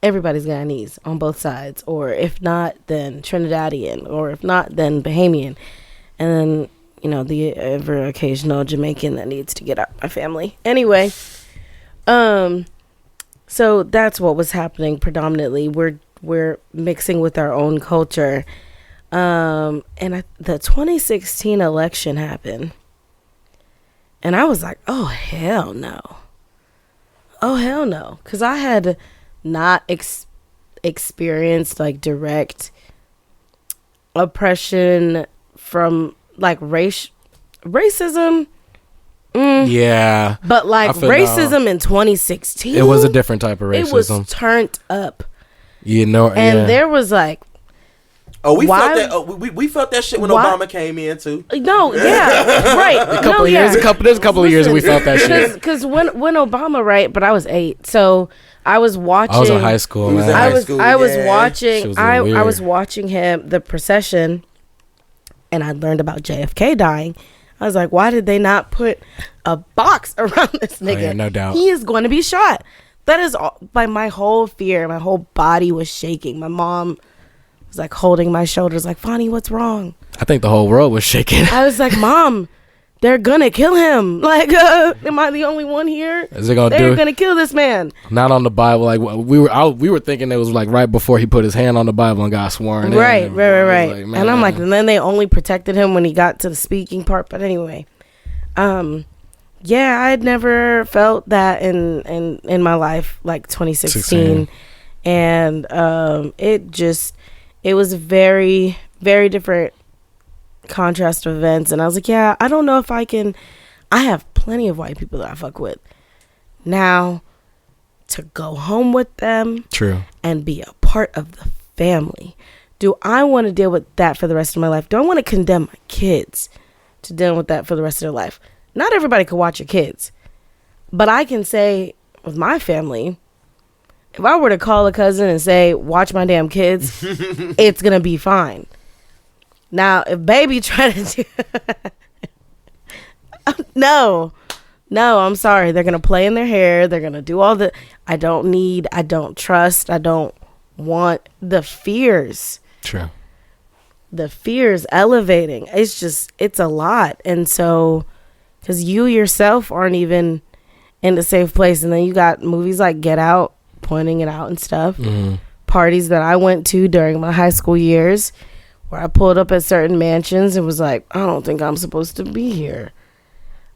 Guyanese on both sides, or if not, then Trinidadian, or if not, then Bahamian, and then, you know, the ever occasional Jamaican that needs to get out my family. Anyway, so that's what was happening predominantly. We're mixing with our own culture. And the 2016 election happened. And I was like, oh, hell no. Oh, hell no. Because I had not experienced, like, direct oppression from, like, racism.
Yeah.
But, like, racism in 2016.
It was a different type of racism.
It was turned up.
You know,
and there was, like,
we felt that. We felt that shit when Obama came in too.
No, yeah, right.
There's a couple of years we felt that shit.
Because when Obama, right? But I was 8, so I was watching.
I was in high school. Man.
I was watching him, the procession, and I learned about JFK dying. I was like, why did they not put a box around this nigga?
Oh, yeah, no doubt.
He is going to be shot. That is all, like, my whole fear. My whole body was shaking. My mom was like holding my shoulders, like, Fonnie, what's wrong?
I think the whole world was shaking.
I was like, Mom, they're gonna kill him. Like, am I the only one here?
Is it gonna
they're gonna kill this man.
Not on the Bible. Like we were thinking it was like right before he put his hand on the Bible and got sworn in.
Right.
Like,
and I'm like, and then they only protected him when he got to the speaking part. But anyway, yeah, I had never felt that in my life, like 2016. And it was a very, very different contrast of events. And I was like, yeah, I don't know if I have plenty of white people that I fuck with. Now, to go home with them.
True.
And be a part of the family. Do I want to deal with that for the rest of my life? Do I want to condemn my kids to deal with that for the rest of their life? Not everybody could watch your kids. But I can say, with my family, if I were to call a cousin and say, watch my damn kids, it's going to be fine. Now, if baby tried to do... No, I'm sorry. They're going to play in their hair. They're going to do all the... I don't trust, I don't want the fears.
True.
The fears elevating. It's a lot. And so, because you yourself aren't even in a safe place. And then you got movies like Get Out, pointing it out and stuff. Parties that I went to during my high school years where I pulled up at certain mansions and was like, I don't think I'm supposed to be here.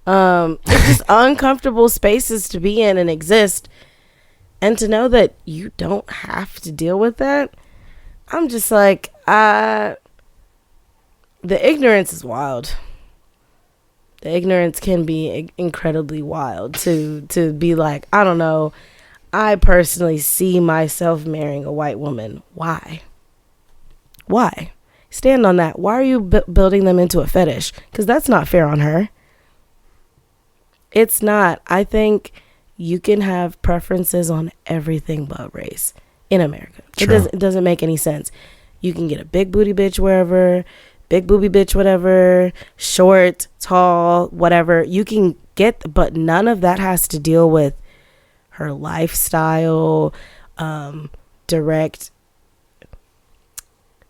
It's just uncomfortable spaces to be in and exist, and to know that you don't have to deal with that. I'm just like, the ignorance is wild. The ignorance can be incredibly wild to be like, I don't know, I personally see myself marrying a white woman. Why? Stand on that. Why are you building them into a fetish? Because that's not fair on her. It's not. I think you can have preferences on everything but race in America. It doesn't make any sense. You can get a big booty bitch wherever, big booby bitch whatever, short, tall, whatever. You can get, but none of that has to deal with her lifestyle, direct.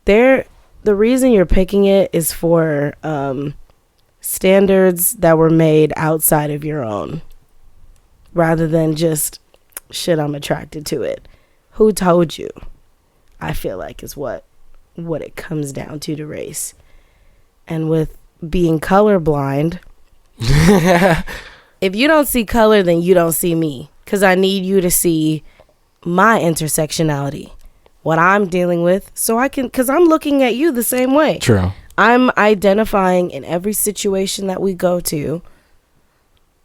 The reason you're picking it is for standards that were made outside of your own, rather than just shit, I'm attracted to it. Who told you? I feel like is what it comes down to race. And with being colorblind, if you don't see color, then you don't see me. Because I need you to see my intersectionality. what I'm dealing with, so I can, because I'm looking at you the same way.
True.
I'm identifying in every situation that we go to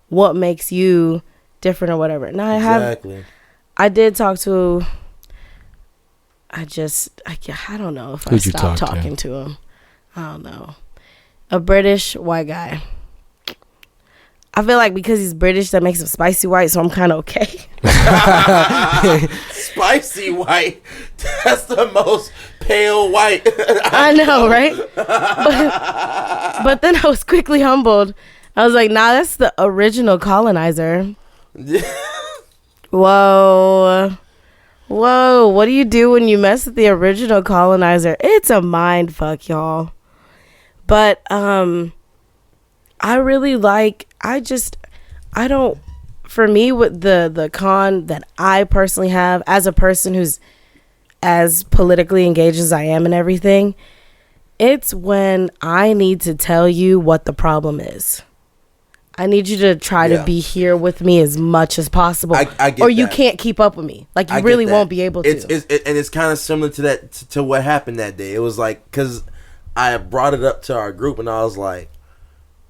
what makes you different or whatever. And I did talk to, I don't know if I stopped talking to him. I don't know. A British white guy. I feel like because he's British, that makes him spicy white, so I'm kind of okay.
Spicy white? That's the most pale white.
I know, right? But then I was quickly humbled. I was like, nah, that's the original colonizer. Whoa. What do you do when you mess with the original colonizer? It's a mind fuck, y'all. But I really like, for me, with the con that I personally have as a person who's as politically engaged as I am and everything, it's when I need to tell you what the problem is. I need you to try to be here with me as much as possible.
I get
or you
that.
Can't keep up with me. Like, you really won't be able to.
And it's kind of similar to that, to what happened that day. It was like, because I brought it up to our group and I was like,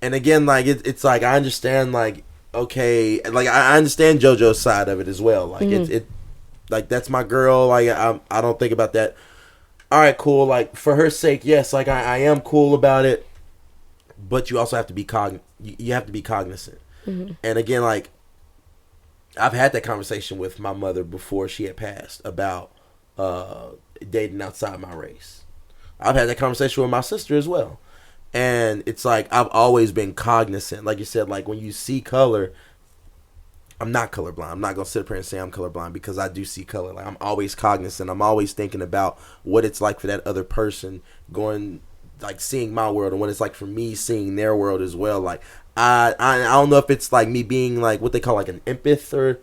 and again, like, it's like, I understand, like, okay, like, I understand JoJo's side of it as well. Like, it like, that's my girl. Like, I don't think about that. All right, cool. Like, for her sake, yes, like, I am cool about it. But you also have to be you have to be cognizant. Mm-hmm. And again, like, I've had that conversation with my mother before she had passed about dating outside my race. I've had that conversation with my sister as well. And it's like, I've always been cognizant. Like you said, like, when you see color, I'm not colorblind. I'm not going to sit up here and say I'm colorblind, because I do see color. Like, I'm always cognizant. I'm always thinking about what it's like for that other person going, like, seeing my world, and what it's like for me seeing their world as well. Like, I don't know if it's like me being like what they call like an empath or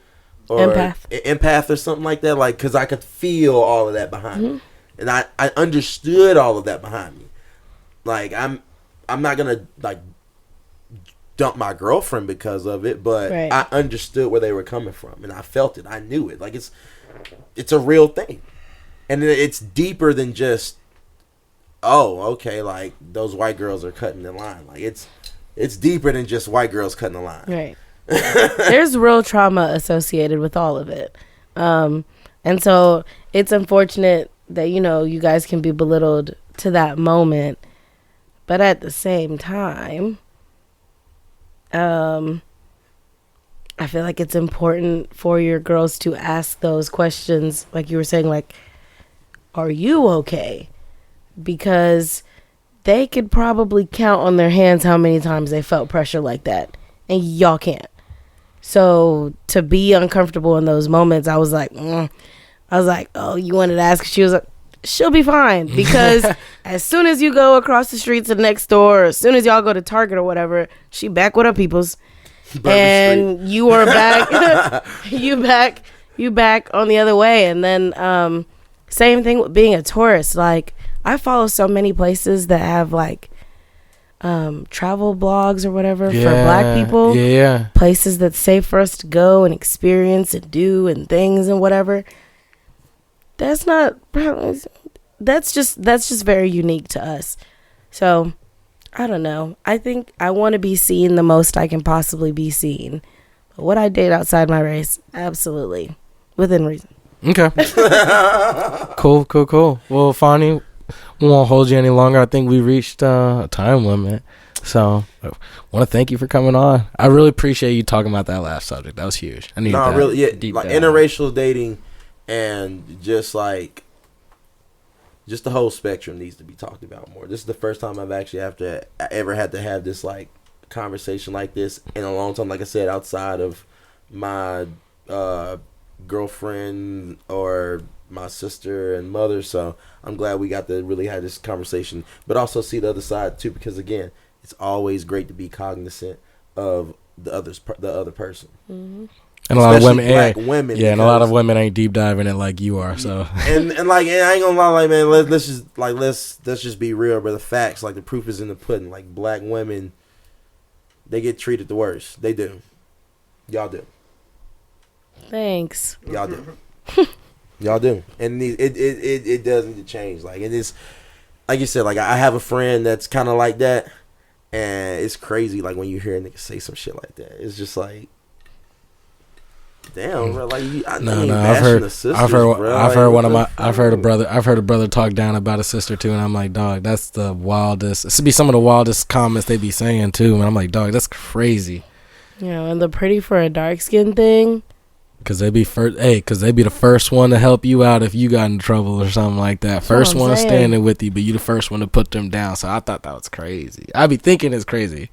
empath or something like that. Like, because I could feel all of that behind me, and I understood all of that behind me. Like, I'm not gonna like dump my girlfriend because of it, but right. I understood where they were coming from, and I felt it. I knew it. Like, it's a real thing, and it's deeper than just, oh, okay, like, those white girls are cutting the line. Like, it's deeper than just white girls cutting the line.
Right. There's real trauma associated with all of it. And so it's unfortunate that, you know, you guys can be belittled to that moment. But at the same time, I feel like it's important for your girls to ask those questions, like you were saying, like, are you okay? Because they could probably count on their hands how many times they felt pressure like that, and y'all can't. So to be uncomfortable in those moments, I was like, oh, you wanted to ask? She was like, she'll be fine, because as soon as you go across the street to the next door, or as soon as y'all go to Target or whatever, she back with her peoples, and you are back. you back on the other way. And then same thing with being a tourist. Like, I follow so many places that have like travel blogs or whatever for black people.
Yeah.
Places that's safe for us to go and experience and do and things and whatever. That's just very unique to us. So, I don't know. I think I want to be seen the most I can possibly be seen. But would I date outside my race? Absolutely. Within reason.
Okay. Cool. Well, Ifeanya, we won't hold you any longer. I think we reached a time limit. So, I want to thank you for coming on. I really appreciate you talking about that last subject. That was huge. I needed that.
Really, yeah. Like, interracial dating and just the whole spectrum needs to be talked about more. This is the first time I've actually ever had to have this like conversation like this in a long time. Like I said, outside of my girlfriend or my sister and mother. So I'm glad we got to really have this conversation, but also see the other side too, because again, it's always great to be cognizant of the other person. Mm-hmm.
And a lot of women,
black women,
yeah, and a lot of women ain't deep diving it like you are. So,
and I ain't gonna lie, like, man, let's just be real, but the facts, like, the proof is in the pudding. Like, black women, they get treated the worst. They do. Y'all do.
Thanks.
Y'all do. Y'all do, and it does need to change. Like, and it's like you said. Like, I have a friend that's kind of like that, and it's crazy. Like when you hear a nigga say some shit like that, it's just like, damn, bro. Like, I've heard a brother talk down about a sister too, and I'm like, dog, that's the wildest. This would be some of the wildest comments they be saying too, and I'm like, dog, that's crazy.
And the pretty for a dark skin thing.
Cause they be the first one to help you out if you got in trouble or something like that. First one standing with you, but you the first one to put them down. So I thought that was crazy. I be thinking it's crazy,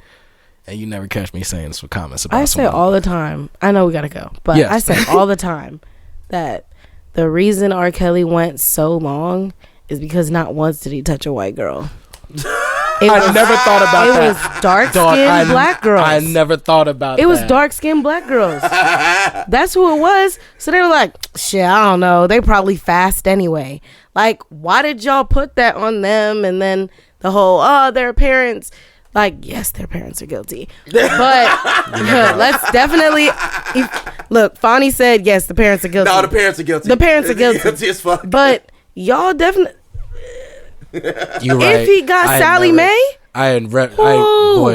and you never catch me saying some comments about.
I say all the time. I know we gotta go, but yes. I say all the time that the reason R. Kelly went so long is because not once did he touch a white girl.
I never thought about that.
It was dark-skinned black girls.
I never thought about that.
It was dark-skinned black girls. That's who it was. So they were like, shit, I don't know. They probably fast anyway. Like, why did y'all put that on them? And then the whole, their parents. Like, yes, their parents are guilty. But let's definitely... Look, Fonnie said, yes, the parents are guilty.
No, the parents are guilty.
The parents are guilty.
Guilty as fuck.
But y'all definitely...
You right.
If he got Sally Mae,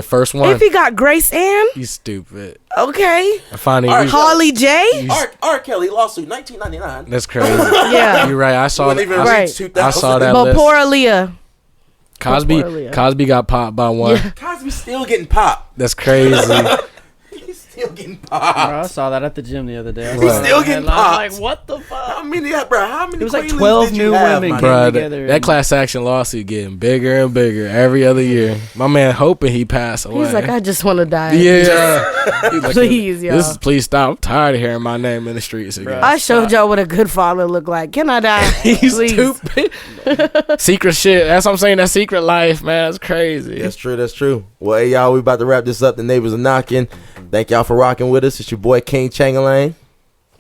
first one.
If he got Grace Ann,
you stupid.
Okay.
Harley
J.
R. Kelly lawsuit 1999.
That's crazy.
Yeah,
you're right. I saw that. I saw that.
But
list.
poor Aaliyah.
Cosby got popped by one. Yeah.
Cosby's still getting popped.
That's crazy.
He's still getting popped.
Bro, I saw that at the gym the other day.
He's still getting popped.
Like, what the fuck?
How many? It was
like 12 new women came together.
That class action lawsuit getting bigger and bigger every other year. My man hoping he passed away.
He's like, I just want to die.
Yeah.
Like, please, y'all.
Please stop. I'm tired of hearing my name in the streets again.
I showed y'all what a good father look like. Can I die?
He's stupid. Secret shit. That's what I'm saying. That secret life, man. That's crazy.
That's true. Well, hey, y'all, we about to wrap this up. The neighbors are knocking. Thank y'all for rocking with us. It's your boy King Changalang,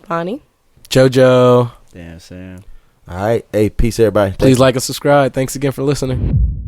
Bonnie,
JoJo.
Damn, Sam.
All right. Hey, peace, everybody.
Please like and subscribe. Thanks again for listening.